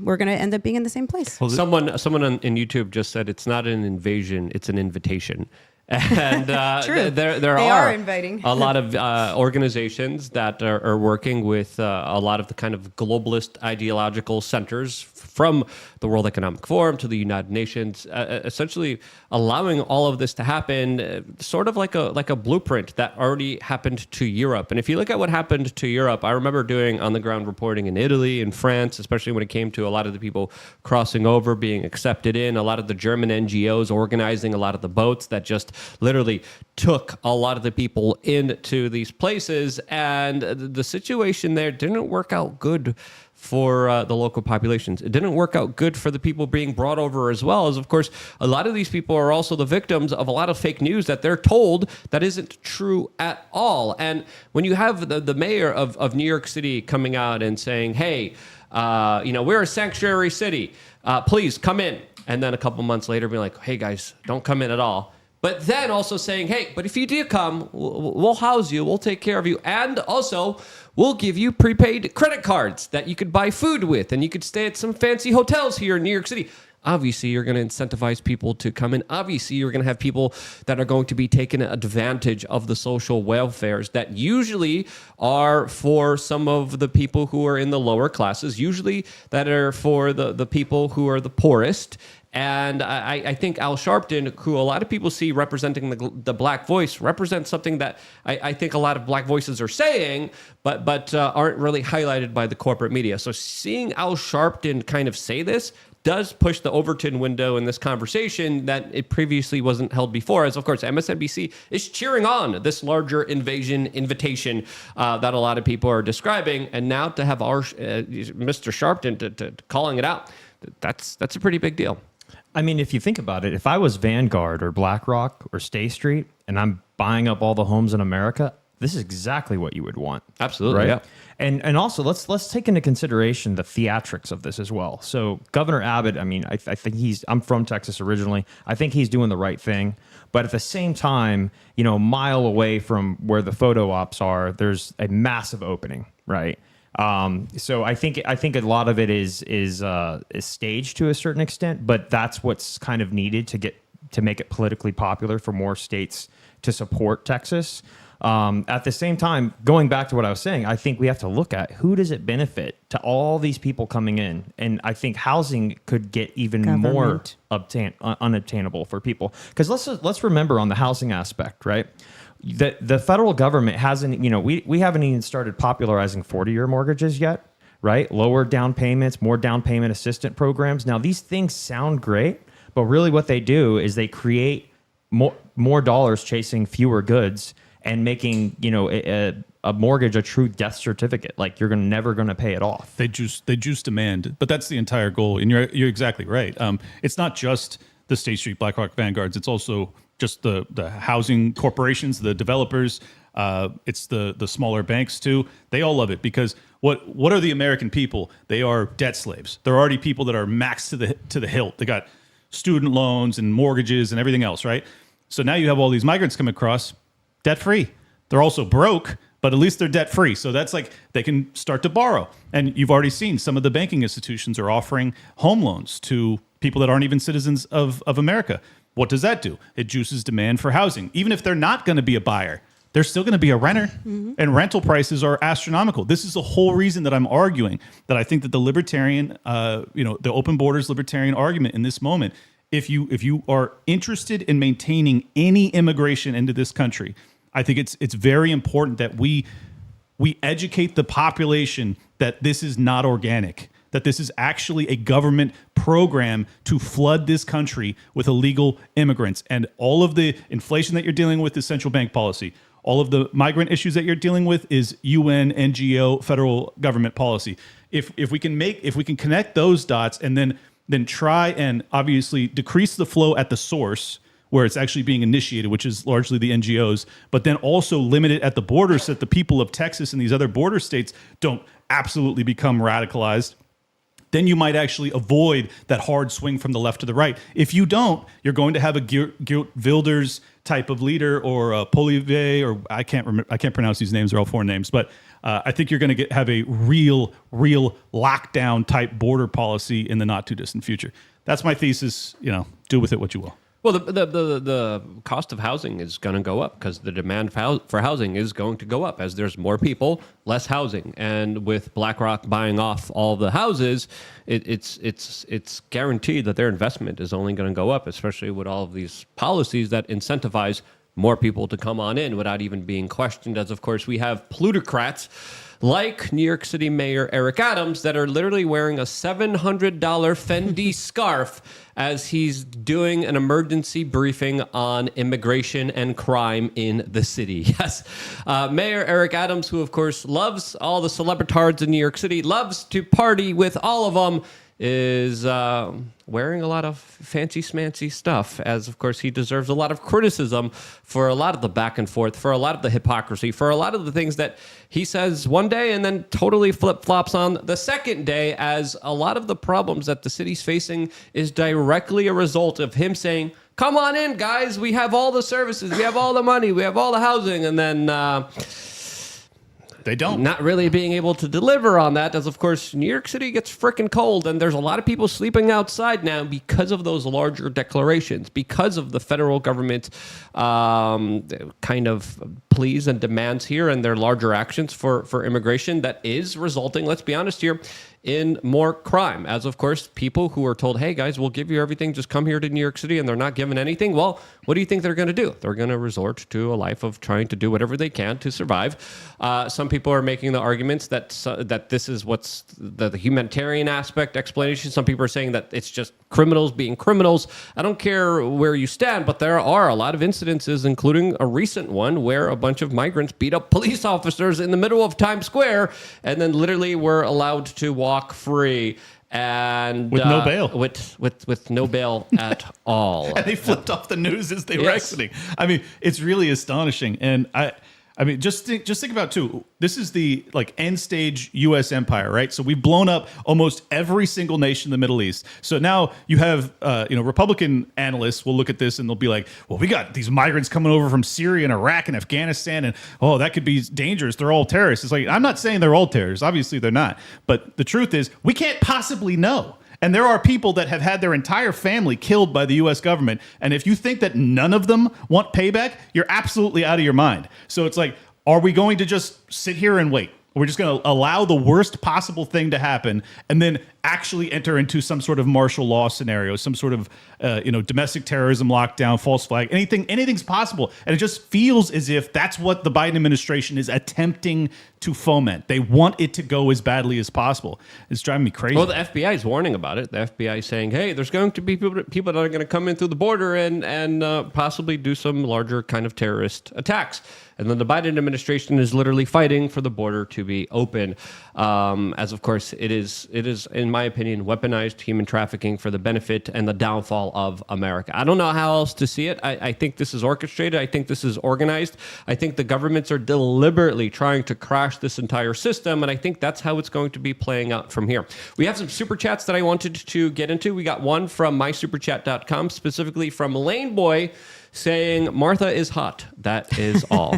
we're going to end up being in the same place. Well, someone on YouTube just said it's not an invasion, it's an invitation. And True. there They are are inviting. a lot of organizations that are working with a lot of the kind of globalist ideological centers from the World Economic Forum to the United Nations, essentially allowing all of this to happen, sort of like a blueprint that already happened to Europe. And if you look at what happened to Europe, I remember doing on-the-ground reporting in Italy, in France, especially when it came to a lot of the people crossing over, being accepted in, a lot of the German NGOs organizing a lot of the boats that just literally took a lot of the people into these places. And the situation there didn't work out good for the local populations. It didn't work out good for the people being brought over as well, as of course a lot of these people are also the victims of a lot of fake news that they're told that isn't true at all. And when you have the mayor of New York City coming out and saying, hey, we're a sanctuary city, please come in, and then a couple months later being like, hey guys, don't come in at all. But then also saying, hey, but if you do come, we'll house you, we'll take care of you, and also we'll give you prepaid credit cards that you could buy food with, and you could stay at some fancy hotels here in New York City. Obviously, you're going to incentivize people to come in. Obviously, you're going to have people that are going to be taking advantage of the social welfares that usually are for some of the people who are in the lower classes, usually that are for the people who are the poorest. And I think Al Sharpton, who a lot of people see representing the black voice, represents something that I think a lot of black voices are saying, but aren't really highlighted by the corporate media. So seeing Al Sharpton kind of say this does push the Overton window in this conversation that it previously wasn't held before, as of course MSNBC is cheering on this larger invitation that a lot of people are describing. And now to have our Mr. Sharpton to calling it out, that's a pretty big deal. I mean, if you think about it, if I was Vanguard or BlackRock or Stay Street and I'm buying up all the homes in America, this is exactly what you would want. Absolutely, right? yeah. And also, let's take into consideration the theatrics of this as well. So Governor Abbott, I mean, I think I'm from Texas originally. I think he's doing the right thing. But at the same time, a mile away from where the photo ops are, there's a massive opening, right? So I think a lot of it is staged to a certain extent, but that's what's kind of needed to make it politically popular for more states to support Texas. At the same time, going back to what I was saying, I think we have to look at who does it benefit to all these people coming in, and I think housing could get even more unobtainable for people. Because let's remember on the housing aspect, right? The federal government hasn't, we haven't even started popularizing 40-year mortgages yet, right? Lower down payments, more down payment assistance programs. Now, these things sound great, but really what they do is they create more dollars chasing fewer goods and making, a mortgage a true death certificate. Like you're never going to pay it off. They juice demand, but that's the entire goal. And you're exactly right. It's not just the State Street, BlackRock, Vanguards. It's also just the housing corporations, the developers. It's the smaller banks too. They all love it because what are the American people? They are debt slaves. They're already people that are maxed to the hilt. They got student loans and mortgages and everything else, right? So now you have all these migrants come across debt free. They're also broke, but at least they're debt free. So that's like they can start to borrow. And you've already seen some of the banking institutions are offering home loans to people that aren't even citizens of America. What does that do? It juices demand for housing. Even if they're not going to be a buyer, they're still going to be a renter. Mm-hmm. And rental prices are astronomical. This is the whole reason that I'm arguing that I think that the libertarian, the open borders libertarian argument in this moment, if you are interested in maintaining any immigration into this country, I think it's very important that we educate the population that this is not organic, that this is actually a government program to flood this country with illegal immigrants. And all of the inflation that you're dealing with is central bank policy. All of the migrant issues that you're dealing with is UN, NGO, federal government policy. If we can connect those dots and then try and obviously decrease the flow at the source where it's actually being initiated, which is largely the NGOs, but then also limit it at the border so that the people of Texas and these other border states don't absolutely become radicalized, then you might actually avoid that hard swing from the left to the right. If you don't, you're going to have a Geert Wilders type of leader or a Polive, or I can't pronounce these names, they're all foreign names, but I think you're going to have a real lockdown type border policy in the not too distant future. That's my thesis. Do with it what you will. Well, the cost of housing is going to go up because the demand for housing is going to go up as there's more people, less housing, and with BlackRock buying off all the houses, it's guaranteed that their investment is only going to go up, especially with all of these policies that incentivize more people to come on in without even being questioned. As of course we have plutocrats like New York City Mayor Eric Adams that are literally wearing a $700 Fendi scarf as he's doing an emergency briefing on immigration and crime in the city. Yes, Mayor Eric Adams, who of course loves all the celebritards in New York City, loves to party with all of them, is wearing a lot of fancy smancy stuff, as of course he deserves a lot of criticism for a lot of the back and forth, for a lot of the hypocrisy, for a lot of the things that he says one day and then totally flip-flops on the second day, as a lot of the problems that the city's facing is directly a result of him saying, come on in, guys, we have all the services, we have all the money, we have all the housing, and then they don't. Not really being able to deliver on that, as of course New York City gets freaking cold, and there's a lot of people sleeping outside now because of those larger declarations, because of the federal government kind of pleas and demands here and their larger actions for immigration that is resulting, let's be honest here, in more crime. As of course, people who are told, hey guys, we'll give you everything, just come here to New York City, and they're not given anything. Well, what do you think they're going to do? They're going to resort to a life of trying to do whatever they can to survive. Some people are making the arguments that that this is what's the humanitarian aspect explanation. Some people are saying that it's just criminals being criminals. I don't care where you stand, but there are a lot of incidences, including a recent one where a bunch of migrants beat up police officers in the middle of Times Square and then literally were allowed to walk free. And with no bail, with no bail at all, and they flipped off the news as they were exiting. I mean, it's really astonishing. And I mean, just think about too. This is the end stage U.S. empire, right? So we've blown up almost every single nation in the Middle East. So now you have, Republican analysts will look at this and they'll be like, well, we got these migrants coming over from Syria and Iraq and Afghanistan, and that could be dangerous. They're all terrorists. It's like, I'm not saying they're all terrorists. Obviously, they're not. But the truth is, we can't possibly know. And there are people that have had their entire family killed by the U.S. government. And if you think that none of them want payback, you're absolutely out of your mind. So it's like, are we going to just sit here and wait? We're just going to allow the worst possible thing to happen and then actually enter into some sort of martial law scenario, some sort of domestic terrorism lockdown, false flag, anything's possible. And it just feels as if that's what the Biden administration is attempting to foment. They want it to go as badly as possible. It's driving me crazy. Well, the FBI is warning about it. The FBI is saying, hey, there's going to be people that are going to come in through the border and possibly do some larger kind of terrorist attacks. And then the Biden administration is literally fighting for the border to be open. As of course, it is, in my opinion, weaponized human trafficking for the benefit and the downfall of America. I don't know how else to see it. I think this is orchestrated. I think this is organized. I think the governments are deliberately trying to crash this entire system, and I think that's how it's going to be playing out from here. We have some super chats that I wanted to get into. We got one from mysuperchat.com, specifically from Lane Boy, saying Martha is hot. That is all.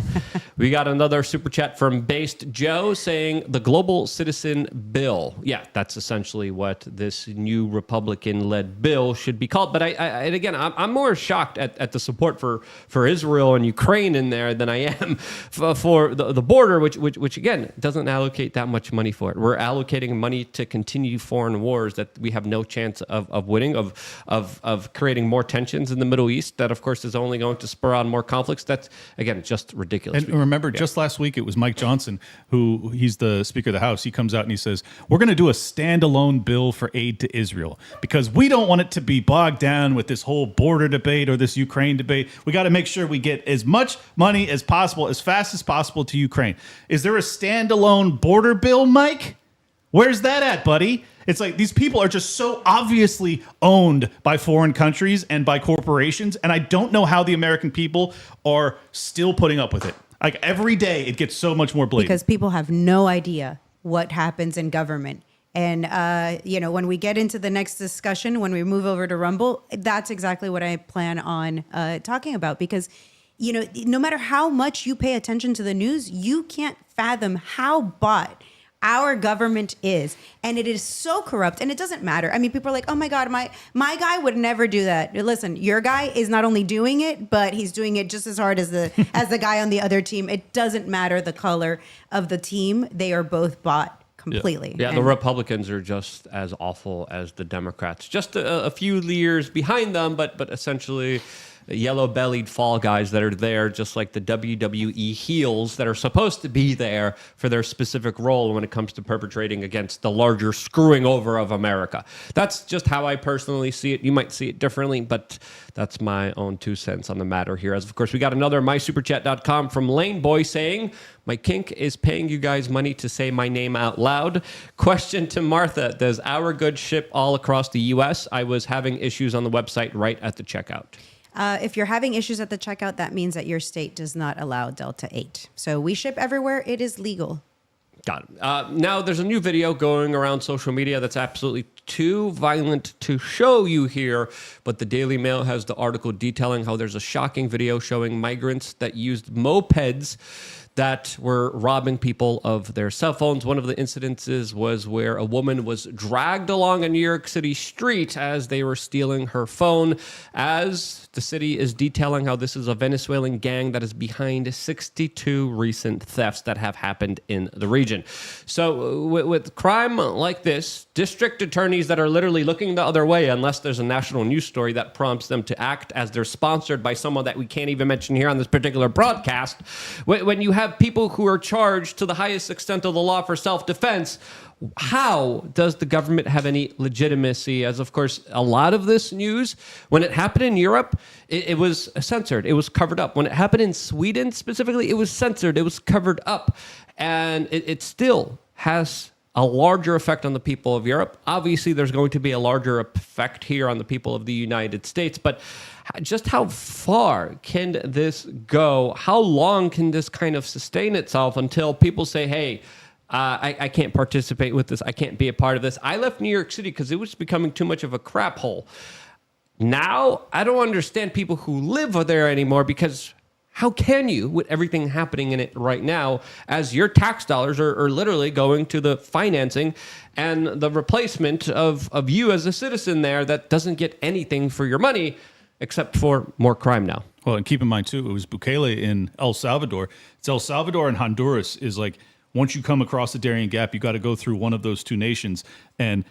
We got another super chat from Based Joe saying the Global Citizen Bill. Yeah, that's essentially what this new Republican-led bill should be called. But I'm more shocked at the support for Israel and Ukraine in there than I am for the border, which again doesn't allocate that much money for it. We're allocating money to continue foreign wars that we have no chance of winning, of creating more tensions in the Middle East. That of course is only going to spur on more conflicts. That's, again, just ridiculous. And remember, just last week, it was Mike Johnson, he's the Speaker of the House. He comes out and he says, we're going to do a standalone bill for aid to Israel because we don't want it to be bogged down with this whole border debate or this Ukraine debate. We got to make sure we get as much money as possible, as fast as possible to Ukraine. Is there a standalone border bill, Mike? Where's that at, buddy? It's like these people are just so obviously owned by foreign countries and by corporations, and I don't know how the American people are still putting up with it. Like every day, it gets so much more blatant. Because people have no idea what happens in government. And, when we get into the next discussion, when we move over to Rumble, that's exactly what I plan on talking about. Because, no matter how much you pay attention to the news, you can't fathom how bought our government is, and it is so corrupt, and it doesn't matter. I mean, people are like, "Oh my God, my guy would never do that." Listen, your guy is not only doing it, but he's doing it just as hard as the guy on the other team. It doesn't matter the color of the team; they are both bought completely. Yeah, the Republicans are just as awful as the Democrats. Just a few years behind them, but essentially yellow-bellied fall guys that are there, just like the WWE heels that are supposed to be there for their specific role when it comes to perpetrating against the larger screwing over of America. That's just how I personally see it. You might see it differently, but that's my own 2 cents on the matter here. As of course, we got another mysuperchat.com from Lane Boy saying, "My kink is paying you guys money to say my name out loud. Question to Martha, does our goods ship all across the U.S.? I was having issues on the website right at the checkout." If you're having issues at the checkout, that means that your state does not allow Delta 8. So we ship everywhere. It is legal. Got it. Now, there's a new video going around social media that's absolutely too violent to show you here, but the Daily Mail has the article detailing how there's a shocking video showing migrants that used mopeds that were robbing people of their cell phones. One of the incidences was where a woman was dragged along a New York City street as they were stealing her phone. As the city is detailing how this is a Venezuelan gang that is behind 62 recent thefts that have happened in the region. So with crime like this, district attorneys that are literally looking the other way unless there's a national news story that prompts them to act as they're sponsored by someone that we can't even mention here on this particular broadcast. When you have people who are charged to the highest extent of the law for self-defense, how does the government have any legitimacy? As of course, a lot of this news, when it happened in Europe, it was censored. It was covered up. When it happened in Sweden specifically, it was censored. It was covered up. And it still has a larger effect on the people of Europe. Obviously, there's going to be a larger effect here on the people of the United States. But just how far can this go? How long can this kind of sustain itself until people say, hey, I can't participate with this. I can't be a part of this. I left New York City because it was becoming too much of a crap hole. Now, I don't understand people who live there anymore because how can you, with everything happening in it right now, as your tax dollars are literally going to the financing and the replacement of you as a citizen there that doesn't get anything for your money except for more crime now? Well, and keep in mind, too, it was Bukele in El Salvador. It's El Salvador and Honduras is like, once you come across the Darien Gap, you got to go through one of those two nations. And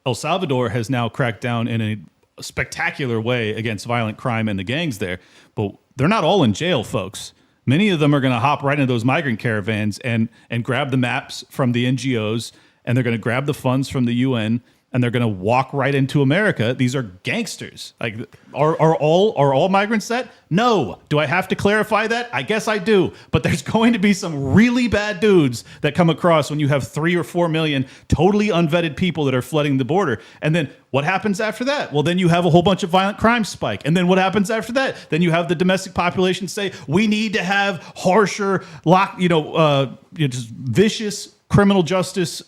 El Salvador has now cracked down in a spectacular way against violent crime and the gangs there. But they're not all in jail, folks. Many of them are going to hop right into those migrant caravans and grab the maps from the NGOs, and they're going to grab the funds from the UN, and they're going to walk right into America. These are gangsters. Like, are all migrants that? No. Do I have to clarify that? I guess I do. But there's going to be some really bad dudes that come across when you have 3 or 4 million totally unvetted people that are flooding the border. And then what happens after that? Well, then you have a whole bunch of violent crime spike. And then what happens after that? Then you have the domestic population say, we need to have harsher, just vicious criminal justice.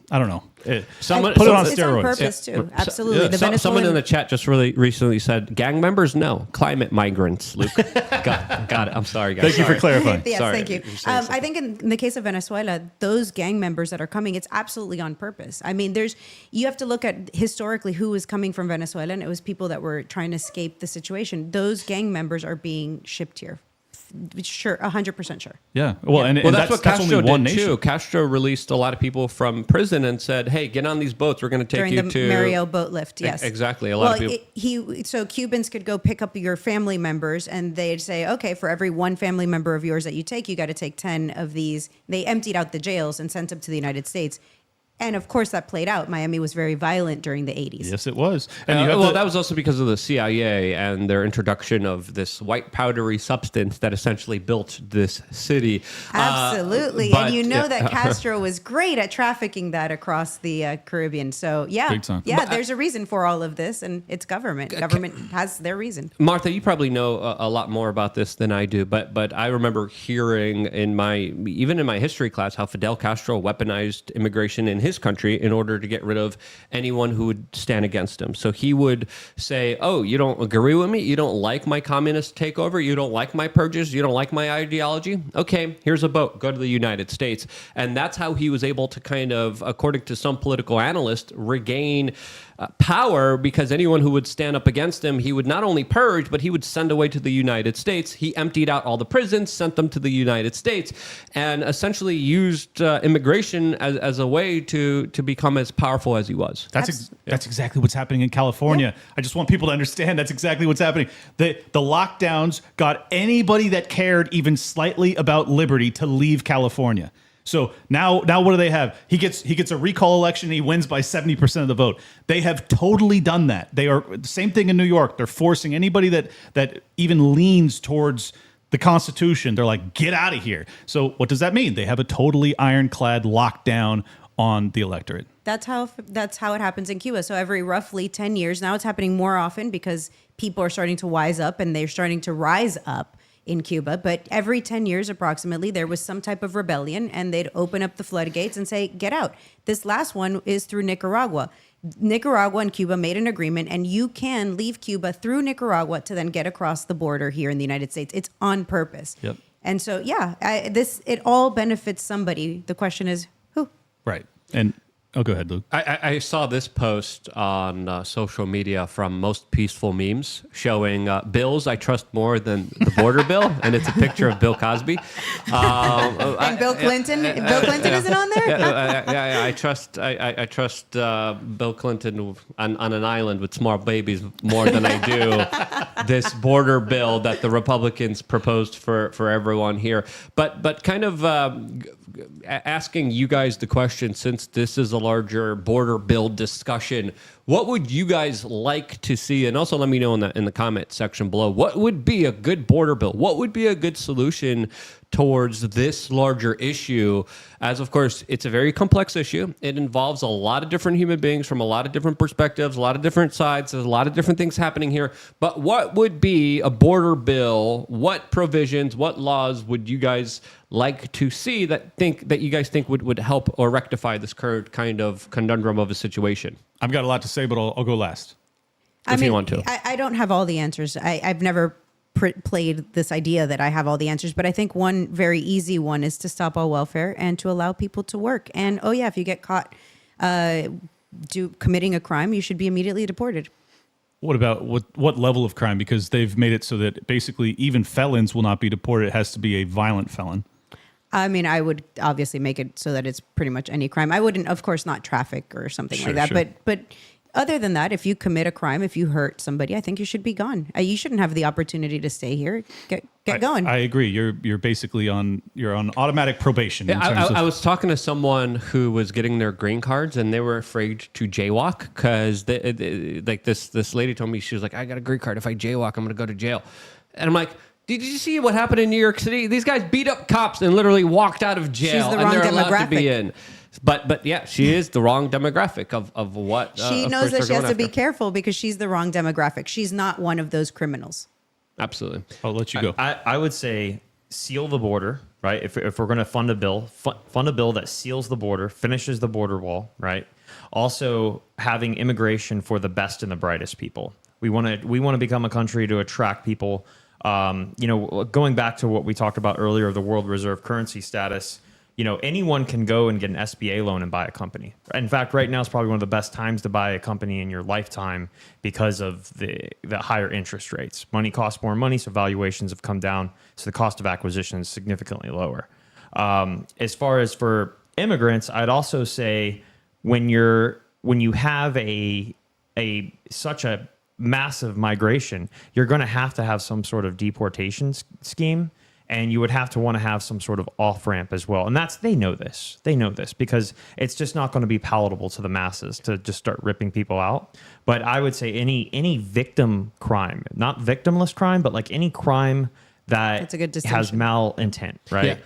I don't know. Put it on steroids. It's on purpose, too. Absolutely. Yeah. The Venezuelan... Someone in the chat just really recently said, gang members? No. Climate migrants, Luke. got it. I'm sorry, guys. Thank you for clarifying. Yes, sorry. thank you. I think in the case of Venezuela, those gang members that are coming, it's absolutely on purpose. I mean, you have to look at historically who was coming from Venezuela, and it was people that were trying to escape the situation. Those gang members are being shipped here. Sure, 100% sure. Yeah. Well, yeah. And that's what Castro only one did nation. too. Castro released a lot of people from prison and said, "Hey, get on these boats. We're going to take During you the to Mario boat lift." Yes, exactly. A lot of people. So Cubans could go pick up your family members, and they'd say, "Okay, for every one family member of yours that you take, you got to take 10 of these." They emptied out the jails and sent them to the United States. And of course, that played out. Miami was very violent during the 80s. Yes, it was. And that was also because of the CIA and their introduction of this white powdery substance that essentially built this city. Absolutely. And you know that Castro was great at trafficking that across the Caribbean. So, yeah. Big time. Yeah, there's a reason for all of this, and it's government. Government has their reason. Martha, you probably know a lot more about this than I do, but I remember hearing even in my history class how Fidel Castro weaponized immigration in his country in order to get rid of anyone who would stand against him. So he would say, oh, you don't agree with me? You don't like my communist takeover? You don't like my purges? You don't like my ideology? Okay, here's a boat. Go to the United States. And that's how he was able to kind of, according to some political analysts, regain power, because anyone who would stand up against him, he would not only purge, but he would send away to the United States. He emptied out all the prisons, sent them to the United States, and essentially used immigration as a way to become as powerful as he was. That's exactly what's happening in California. Yeah. I just want people to understand that's exactly what's happening. The lockdowns got anybody that cared even slightly about liberty to leave California. So now what do they have? He gets a recall election and he wins by 70% of the vote. They have totally done that. They are the same thing in New York. They're forcing anybody that even leans towards the Constitution. They're like, get out of here. So what does that mean? They have a totally ironclad lockdown on the electorate. That's how it happens in Cuba. So every roughly 10 years, now it's happening more often because people are starting to wise up and they're starting to rise up in Cuba. But every 10 years approximately, there was some type of rebellion and they'd open up the floodgates and say, get out. This last one is through Nicaragua. Nicaragua and Cuba made an agreement, and you can leave Cuba through Nicaragua to then get across the border here in the United States. It's on purpose. Yep. And so, it all benefits somebody. The question is who? Right. And go ahead, Luke. I saw this post on social media from Most Peaceful Memes showing bills I trust more than the border bill, and it's a picture of Bill Cosby. And Bill Clinton. Bill Clinton isn't on there. I trust Bill Clinton on an island with small babies more than I do this border bill that the Republicans proposed for everyone here. But kind of asking you guys the question, since this is a larger border bill discussion, what would you guys like to see? And also let me know in the comment section below, what would be a good border bill? What would be a good solution towards this larger issue? As of course, it's a very complex issue. It involves a lot of different human beings from a lot of different perspectives, a lot of different sides. There's a lot of different things happening here. But what would be a border bill? What provisions, what laws would you guys like to see that you guys think would help or rectify this current kind of conundrum of a situation? I've got a lot to say, but I'll go last. If you want to. I don't have all the answers. I've never played this idea that I have all the answers, but I think one very easy one is to stop all welfare and to allow people to work. And if you get caught committing a crime, you should be immediately deported. What about what level of crime? Because they've made it so that basically even felons will not be deported. It has to be a violent felon. I mean, I would obviously make it so that it's pretty much any crime. I wouldn't, of course, not traffic or something like that. Sure. But other than that, if you commit a crime, if you hurt somebody, I think you should be gone. You shouldn't have the opportunity to stay here. Get going. I agree. You're basically on automatic probation. I was talking to someone who was getting their green cards, and they were afraid to jaywalk because like this lady told me, she was like, I got a green card. If I jaywalk, I'm going to go to jail. And I'm like, did you see what happened in New York City? These guys beat up cops and literally walked out of jail. She's the wrong and they're demographic. Allowed to be in. But yeah, she is the wrong demographic of what she knows that she has to be careful because she's the wrong demographic. She's not one of those criminals. Absolutely. I'll let you go. I would say seal the border, right? If we're going to fund a bill that seals the border, finishes the border wall, right? Also having immigration for the best and the brightest people. We want to become a country to attract people. Going back to what we talked about earlier, the world reserve currency status, anyone can go and get an SBA loan and buy a company. In fact, right now is probably one of the best times to buy a company in your lifetime because of the higher interest rates. Money costs more money, so valuations have come down, so the cost of acquisition is significantly lower. As far as for immigrants, I'd also say when you have such a massive migration, you're going to have some sort of deportation scheme, and you would have to want to have some sort of off-ramp as well. And they know this because it's just not going to be palatable to the masses to just start ripping people out. But I would say any victim crime, not victimless crime, but like any crime that That's a good has malintent, right?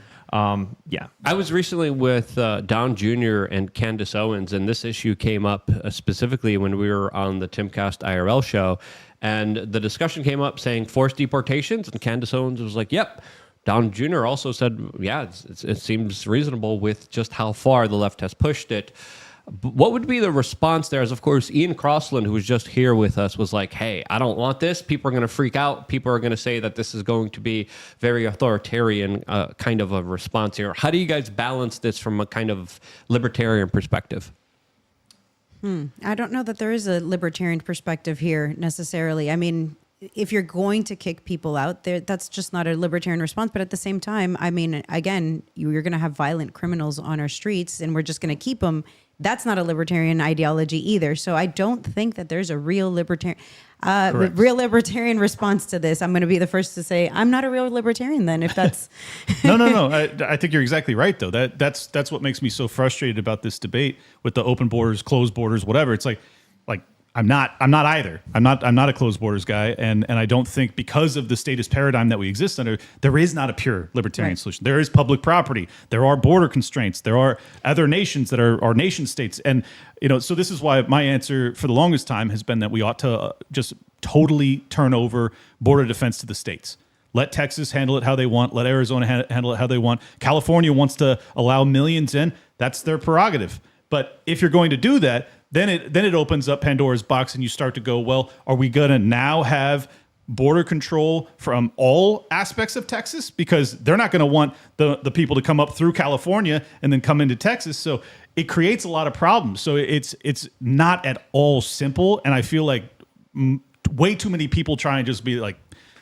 Yeah. I was recently with Don Jr. and Candace Owens, and this issue came up specifically when we were on the Timcast IRL show, and the discussion came up saying forced deportations, and Candace Owens was like, yep. Don Jr. also said, yeah, it seems reasonable with just how far the left has pushed it. What would be the response there? As of course, Ian Crossland, who was just here with us, was like, hey, I don't want this. People are going to freak out. People are going to say that this is going to be very authoritarian kind of a response here. How do you guys balance this from a kind of libertarian perspective? I don't know that there is a libertarian perspective here necessarily. I mean, if you're going to kick people out there, that's just not a libertarian response. But at the same time, I mean, again, you're going to have violent criminals on our streets and we're just going to keep them. That's not a libertarian ideology either. So I don't think that there's a real libertarian response to this. I'm going to be the first to say I'm not a real libertarian then, if that's No. I think you're exactly right though. That's what makes me so frustrated about this debate with the open borders, closed borders, whatever. It's like I'm not either. I'm not a closed borders guy, and I don't think because of the statist paradigm that we exist under, there is not a pure libertarian solution. There is public property. There are border constraints. There are other nations that are nation states, and so this is why my answer for the longest time has been that we ought to just totally turn over border defense to the states. Let Texas handle it how they want. Let Arizona handle it how they want. California wants to allow millions in. That's their prerogative. But if you're going to do that, then it opens up Pandora's box and you start to go, well, are we going to now have border control from all aspects of Texas? Because they're not going to want the people to come up through California and then come into Texas. So it creates a lot of problems. So it's not at all simple. And I feel like way too many people try and just be like,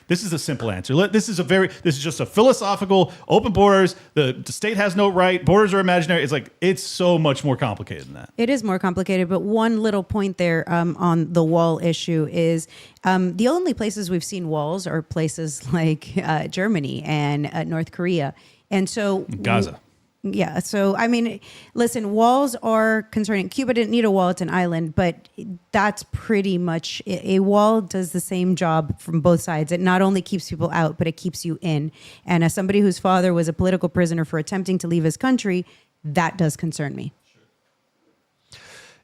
this is a simple answer. This is just a philosophical open borders. The state has no right. Borders are imaginary. It's so much more complicated than that. It is more complicated, but one little point there on the wall issue is the only places we've seen walls are places like Germany and North Korea. And so Gaza. Yeah. So, I mean, listen, walls are concerning. Cuba didn't need a wall. It's an island, but that's pretty much a wall does the same job from both sides. It not only keeps people out, but it keeps you in. And as somebody whose father was a political prisoner for attempting to leave his country, that does concern me.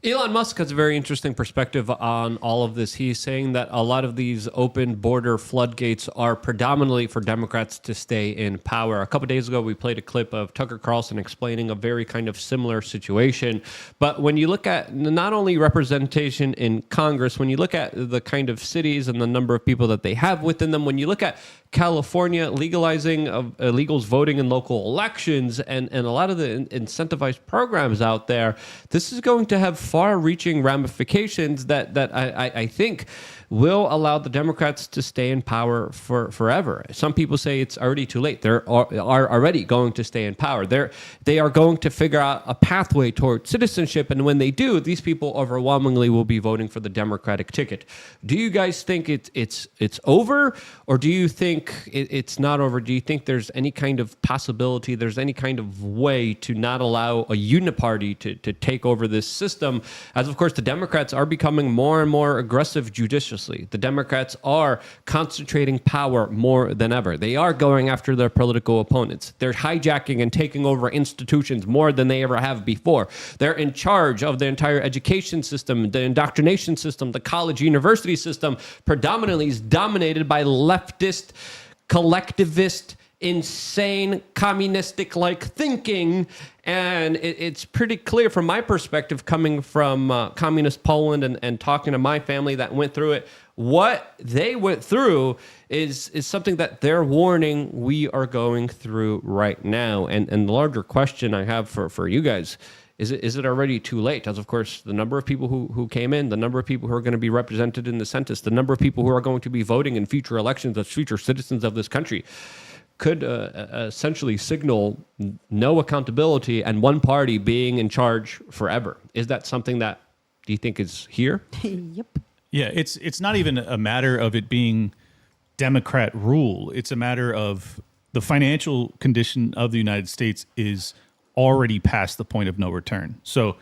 Elon Musk has a very interesting perspective on all of this. He's saying that a lot of these open border floodgates are predominantly for Democrats to stay in power. A couple of days ago, we played a clip of Tucker Carlson explaining a very kind of similar situation. But when you look at not only representation in Congress, when you look at the kind of cities and the number of people that they have within them, when you look at California legalizing of illegals voting in local elections and a lot of the incentivized programs out there, this is going to have far-reaching ramifications that I think will allow the Democrats to stay in power forever. Some people say it's already too late. They are already going to stay in power. They are going to figure out a pathway toward citizenship, and when they do, these people overwhelmingly will be voting for the Democratic ticket. Do you guys think it's over, or do you think it's not over? Do you think there's any kind of possibility, there's any kind of way to not allow a uniparty to take over this system, as of course the Democrats are becoming more and more aggressive judicially? The Democrats are concentrating power more than ever. They are going after their political opponents. They're hijacking and taking over institutions more than they ever have before. They're in charge of the entire education system, the indoctrination system, the college university system, predominantly is dominated by leftist, collectivist, insane, communistic-like thinking. And it's pretty clear from my perspective, coming from communist Poland and talking to my family that went through it, what they went through is something that they're warning we are going through right now. And the larger question I have for you guys, is it already too late? As of course, the number of people who came in, the number of people who are going to be represented in the census, the number of people who are going to be voting in future elections as future citizens of this country, could essentially signal no accountability and one party being in charge forever. Is that something that do you think is here? Yep. Yeah, it's not even a matter of it being Democrat rule. It's a matter of the financial condition of the United States is already past the point of no return. So,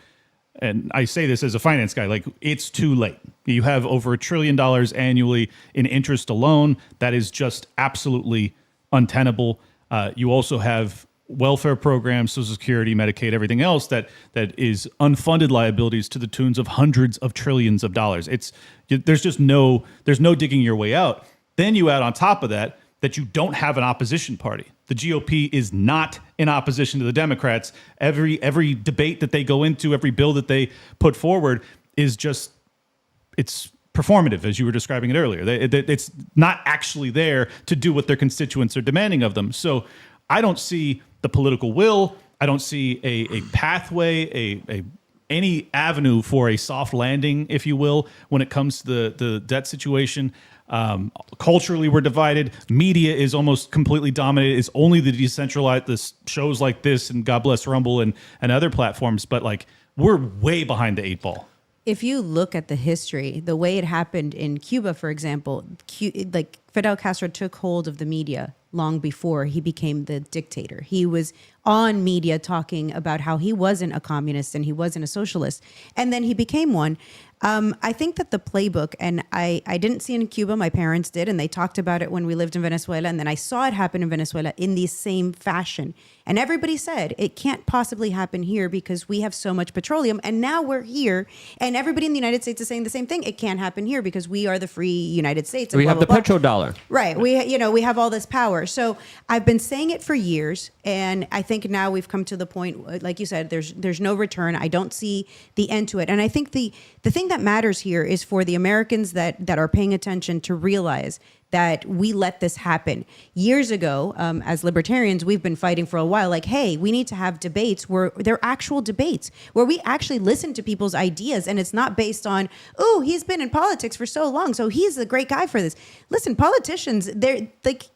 and I say this as a finance guy, like it's too late. You have over $1 trillion annually in interest alone. That is just absolutely untenable. You also have welfare programs, Social Security, Medicaid, everything else that is unfunded liabilities to the tunes of hundreds of trillions of dollars. There's no digging your way out. Then you add on top of that you don't have an opposition party. The GOP is not in opposition to the Democrats. Every debate that they go into, every bill that they put forward is just, it's performative, as you were describing it earlier. It's not actually there to do what their constituents are demanding of them. So I don't see the political will. I don't see a pathway, any avenue for a soft landing, if you will, when it comes to the debt situation. Culturally, we're divided. Media is almost completely dominated. It's only the decentralized, shows like this and God Bless Rumble and other platforms. But like, we're way behind the 8 ball. If you look at the history, the way it happened in Cuba, for example, like Fidel Castro took hold of the media long before he became the dictator. He was on media talking about how he wasn't a communist and he wasn't a socialist. And then he became one. I think that the playbook, and I didn't see it in Cuba, my parents did, and they talked about it when we lived in Venezuela, and then I saw it happen in Venezuela in the same fashion. And everybody said, it can't possibly happen here because we have so much petroleum, and now we're here, and everybody in the United States is saying the same thing. It can't happen here because we are the free United States. And We blah, have the blah, blah. petrodollar. Right. We have all this power. So I've been saying it for years, and I think now we've come to the point, like you said, there's no return. I don't see the end to it. And I think the thing that matters here is for the Americans that are paying attention to realize that we let this happen. Years ago, as libertarians, we've been fighting for a while, like, hey, we need to have debates where they're actual debates, where we actually listen to people's ideas, and it's not based on, oh, he's been in politics for so long, so he's the great guy for this. Listen, politicians, they're like,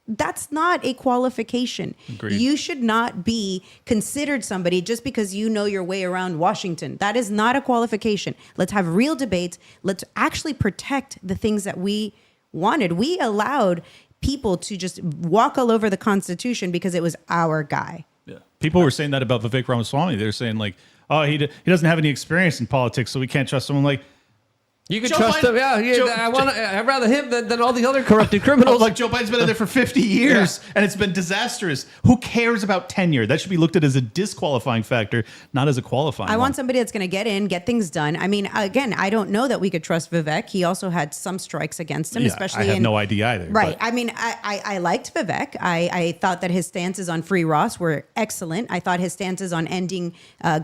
that's not a qualification. Agreed. You should not be considered somebody just because you know your way around Washington. That is not a qualification. Let's have real debates. Let's actually protect the things that we wanted. We allowed people to just walk all over the Constitution because it was our guy. Yeah. People were saying that about Vivek Ramaswamy. They're saying like, oh, he doesn't have any experience in politics, so we can't trust someone like. You can trust him. Yeah, I'd rather him than all the other corrupted criminals. Like Joe Biden's been in there for 50 years, and it's been disastrous. Who cares about tenure? That should be looked at as a disqualifying factor, not as a qualifying I one. want somebody that's going to get in, get things done. I mean, again, I don't know that we could trust Vivek. He also had some strikes against him, especially I have no idea either. Right. but- I mean, I liked Vivek. I thought that his stances on free Ross were excellent. I thought his stances on ending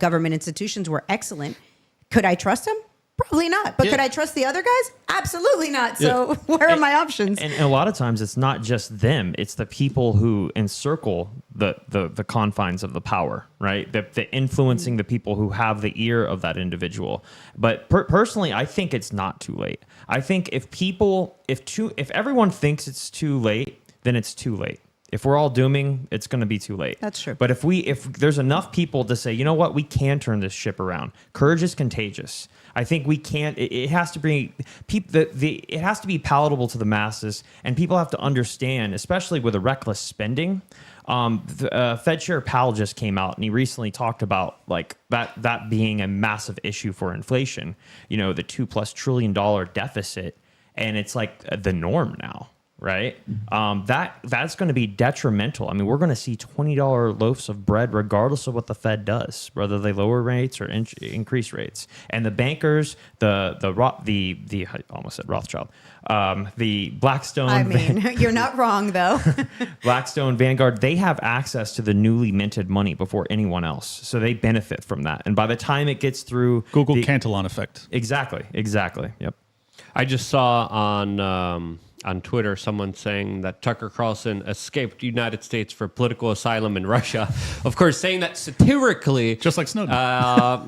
government institutions were excellent. Could I trust him? Probably not. But could I trust the other guys? Absolutely not. So where are my options? And a lot of times it's not just them. It's the people who encircle the confines of the power, right? The influencing the people who have the ear of that individual. But personally, I think it's not too late. I think if everyone thinks it's too late, then it's too late. If we're all dooming, it's going to be too late. That's true. But if there's enough people to say, you know what, we can turn this ship around. Courage is contagious. I think we can't. It has to bring it has to be palatable to the masses, and people have to understand, especially with a reckless spending. Fed Chair Powell just came out and he recently talked about like that being a massive issue for inflation. You know, the $2+ trillion deficit, and it's like the norm now. Right? That's going to be detrimental. I mean, we're going to see $20 loaves of bread regardless of what the Fed does, whether they lower rates or increase rates. And the bankers, I almost said Rothschild, the Blackstone. I mean, you're not wrong, though. Blackstone, Vanguard, they have access to the newly minted money before anyone else. So they benefit from that. And by the time it gets through... Google Cantillon effect. Exactly. Yep. I just saw on Twitter someone saying that Tucker Carlson escaped the United States for political asylum in Russia. Of course, saying that satirically, just like Snowden.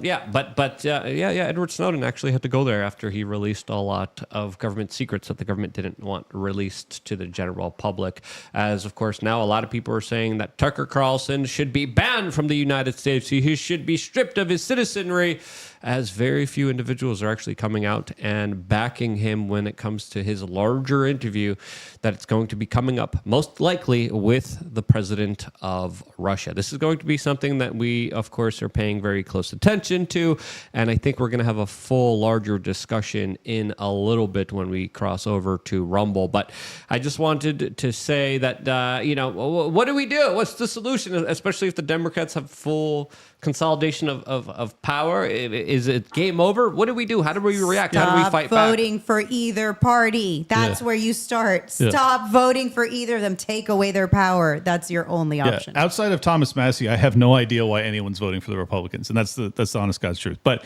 Edward Snowden actually had to go there after he released a lot of government secrets that the government didn't want released to the general public. As of course now a lot of people are saying that Tucker Carlson should be banned from the United States. He should be stripped of his citizenry. As very few individuals are actually coming out and backing him when it comes to his larger interview that it's going to be coming up most likely with the president of Russia. This is going to be something that we, of course, are paying very close attention to, and I think we're going to have a full, larger discussion in a little bit when we cross over to Rumble. But I just wanted to say that, what do we do? What's the solution, especially if the Democrats have full consolidation of power? Is it game over? What do we do? How do we react? How do we fight back? voting for either party. That's where you start. Stop voting for either of them. Take away their power. That's your only option. Outside of Thomas Massey, I have no idea why anyone's voting for the Republicans, and that's the honest God's truth. But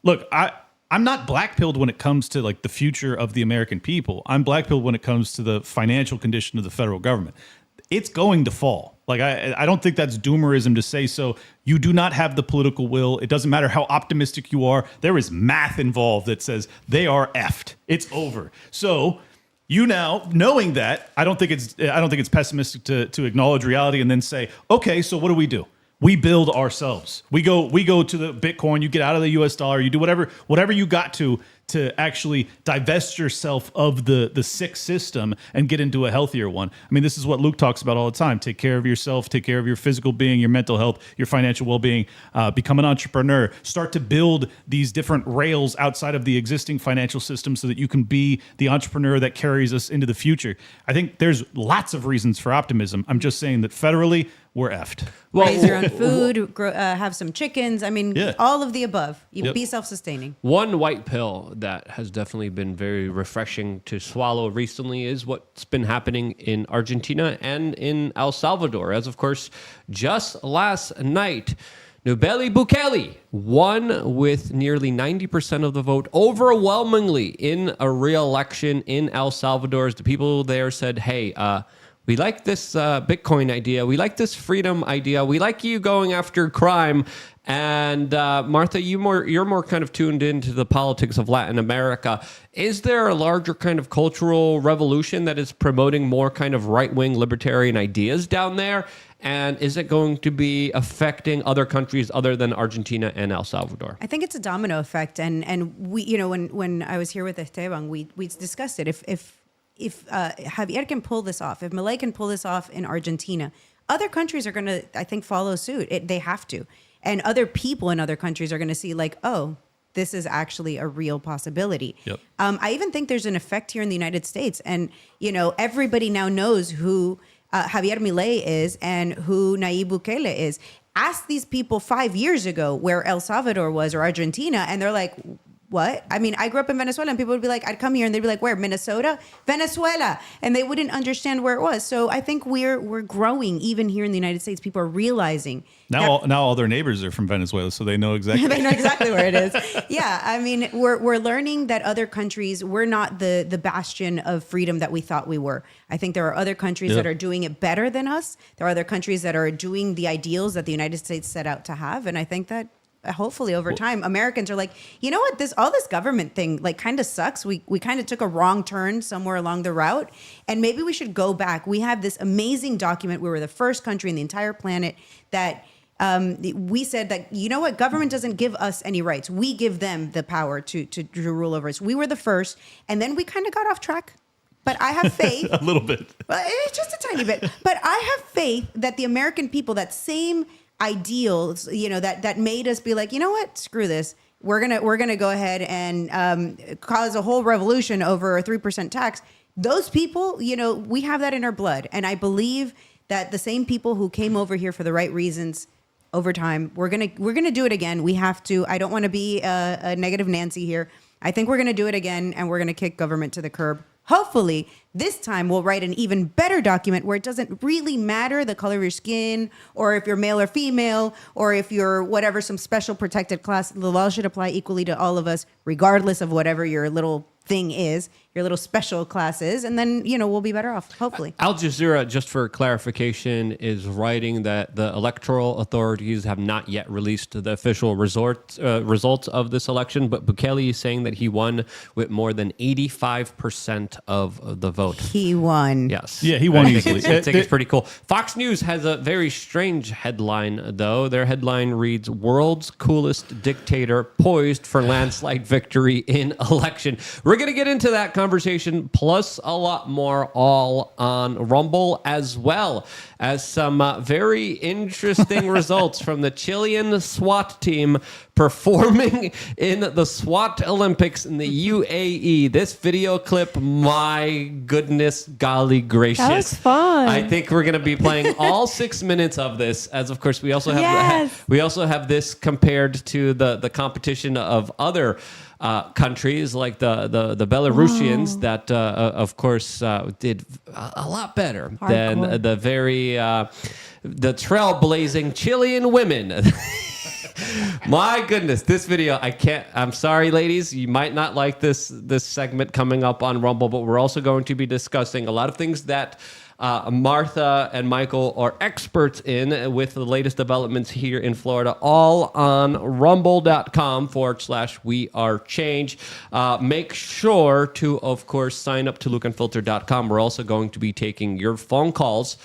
look, I'm not black-pilled when it comes to like the future of the American people. I'm black-pilled when it comes to the financial condition of the federal government. It's going to fall. Like I don't think that's doomerism to say so. You do not have the political will. It doesn't matter how optimistic you are. There is math involved that says they are effed. It's over. So you now knowing that, I don't think it's pessimistic to acknowledge reality and then say, okay, so what do? We build ourselves. We go to the Bitcoin. You get out of the U.S. dollar. You do whatever you got to actually divest yourself of the sick system and get into a healthier one. I mean, this is what Luke talks about all the time. Take care of yourself. Take care of your physical being, your mental health, your financial well-being. Become an entrepreneur. Start to build these different rails outside of the existing financial system so that you can be the entrepreneur that carries us into the future. I think there's lots of reasons for optimism. I'm just saying that federally, we're effed. Raise your own food, have some chickens. I mean, all of the above. Be self-sustaining. One white pill that has definitely been very refreshing to swallow recently is what's been happening in Argentina and in El Salvador. As of course, just last night, Nayib Bukele won with nearly 90% of the vote, overwhelmingly in a re-election in El Salvador. As the people there said, hey, we like this Bitcoin idea. We like this freedom idea. We like you going after crime. And Martha, you're more kind of tuned into the politics of Latin America. Is there a larger kind of cultural revolution that is promoting more kind of right-wing libertarian ideas down there? And is it going to be affecting other countries other than Argentina and El Salvador? I think it's a domino effect. And we, when I was here with Esteban, we discussed it. If Javier can pull this off, if Milei can pull this off in Argentina, other countries are going to, I think, follow suit. They have to. And other people in other countries are going to see like, oh, this is actually a real possibility. Yep. I even think there's an effect here in the United States. And, everybody now knows who Javier Milei is and who Nayib Bukele is. Ask these people 5 years ago where El Salvador was or Argentina, and they're like, what? I mean, I grew up in Venezuela and people would be like, I'd come here and they'd be like, where? Minnesota? Venezuela. And they wouldn't understand where it was. So I think we're growing even here in the United States. People are realizing. Now all their neighbors are from Venezuela, so they know exactly. They know exactly where it is. Yeah. I mean, we're learning that other countries, we're not the bastion of freedom that we thought we were. I think there are other countries that are doing it better than us. There are other countries that are doing the ideals that the United States set out to have. And I think that hopefully over time, Americans are like, you know what, all this government thing like kind of sucks. We kind of took a wrong turn somewhere along the route, and maybe we should go back. We have this amazing document. We were the first country in the entire planet that we said that, you know what, government doesn't give us any rights. We give them the power to rule over us. We were the first, and then we kind of got off track. But I have faith. A little bit. Well, it's just a tiny bit. But I have faith that the American people, that same ideals, that made us be like, you know what, screw this. We're gonna go ahead and cause a whole revolution over a 3% tax. Those people, we have that in our blood, and I believe that the same people who came over here for the right reasons, over time, we're gonna do it again. We have to. I don't want to be a negative Nancy here. I think we're gonna do it again, and we're gonna kick government to the curb. Hopefully, this time we'll write an even better document where it doesn't really matter the color of your skin, or if you're male or female, or if you're whatever, some special protected class. The law should apply equally to all of us, regardless of whatever your little thing is, your little special class is, and then, we'll be better off, hopefully. Al Jazeera, just for clarification, is writing that the electoral authorities have not yet released the official results of this election, but Bukele is saying that he won with more than 85% of the vote. He won. Yes. Yeah, he won easily. I think it's pretty cool. Fox News has a very strange headline, though. Their headline reads, "World's Coolest Dictator Poised for Landslide Victory in Election." We're going to get into that conversation, plus a lot more, all on Rumble, as well as some very interesting results from the Chilean SWAT team performing in the SWAT Olympics in the UAE. This video clip, my goodness, golly gracious. That was fun. I think we're going to be playing all 6 minutes of this, as of course we also have this compared to the competition of other countries like the Belarusians that of course did a lot better than the very the trailblazing Chilean women. My goodness, this video, I'm sorry, ladies, you might not like this segment coming up on Rumble, but we're also going to be discussing a lot of things that Martha and Michael are experts in with the latest developments here in Florida, all on rumble.com/WeAreChange. Make sure to, of course, sign up to lukeandfilter.com. We're also going to be taking your phone calls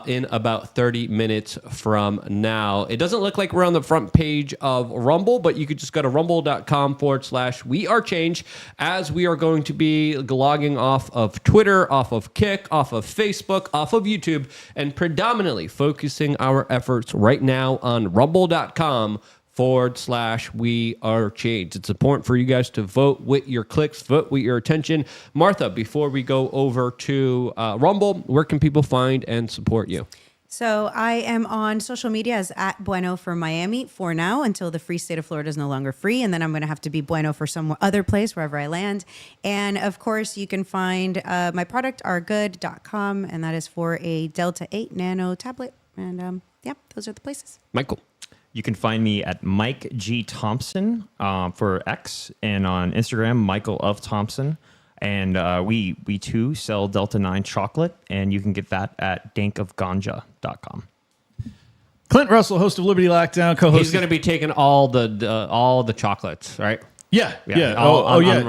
in about 30 minutes from now. It doesn't look like we're on the front page of Rumble, but you could just go to rumble.com/WeAreChange, as we are going to be logging off of Twitter, off of Kick, off of Facebook, off of YouTube, and predominantly focusing our efforts right now on rumble.com/WeAreChange. It's important for you guys to vote with your clicks, vote with your attention. Martha, before we go over to Rumble, where can people find and support you? So I am on social media as @Bueno for Miami for now, until the free state of Florida is no longer free. And then I'm going to have to be Bueno for some other place, wherever I land. And of course, you can find my product, ourgood.com, and that is for a Delta 8 Nano tablet. And those are the places. Michael. You can find me at Mike G. Thompson for X, and on Instagram, Michael of Thompson. And we too sell Delta 9 chocolate, and you can get that at dankofganja.com. Clint Russell, host of Liberty Lockdown, co-host. He's going to be taking all the chocolates, right? Yeah.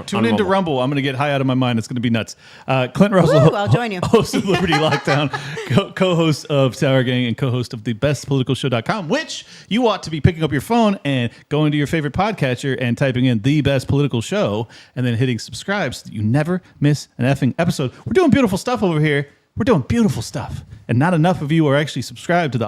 Tune into Rumble. I'm going to get high out of my mind. It's going to be nuts. Clint Russell, I'll join you. Host of Liberty Lockdown, co-host of Tower Gang, and co-host of thebestpoliticalshow.com, which you ought to be picking up your phone and going to your favorite podcatcher and typing in The Best Political Show and then hitting subscribe so that you never miss an effing episode. We're doing beautiful stuff over here. We're doing beautiful stuff. And not enough of you are actually subscribed to the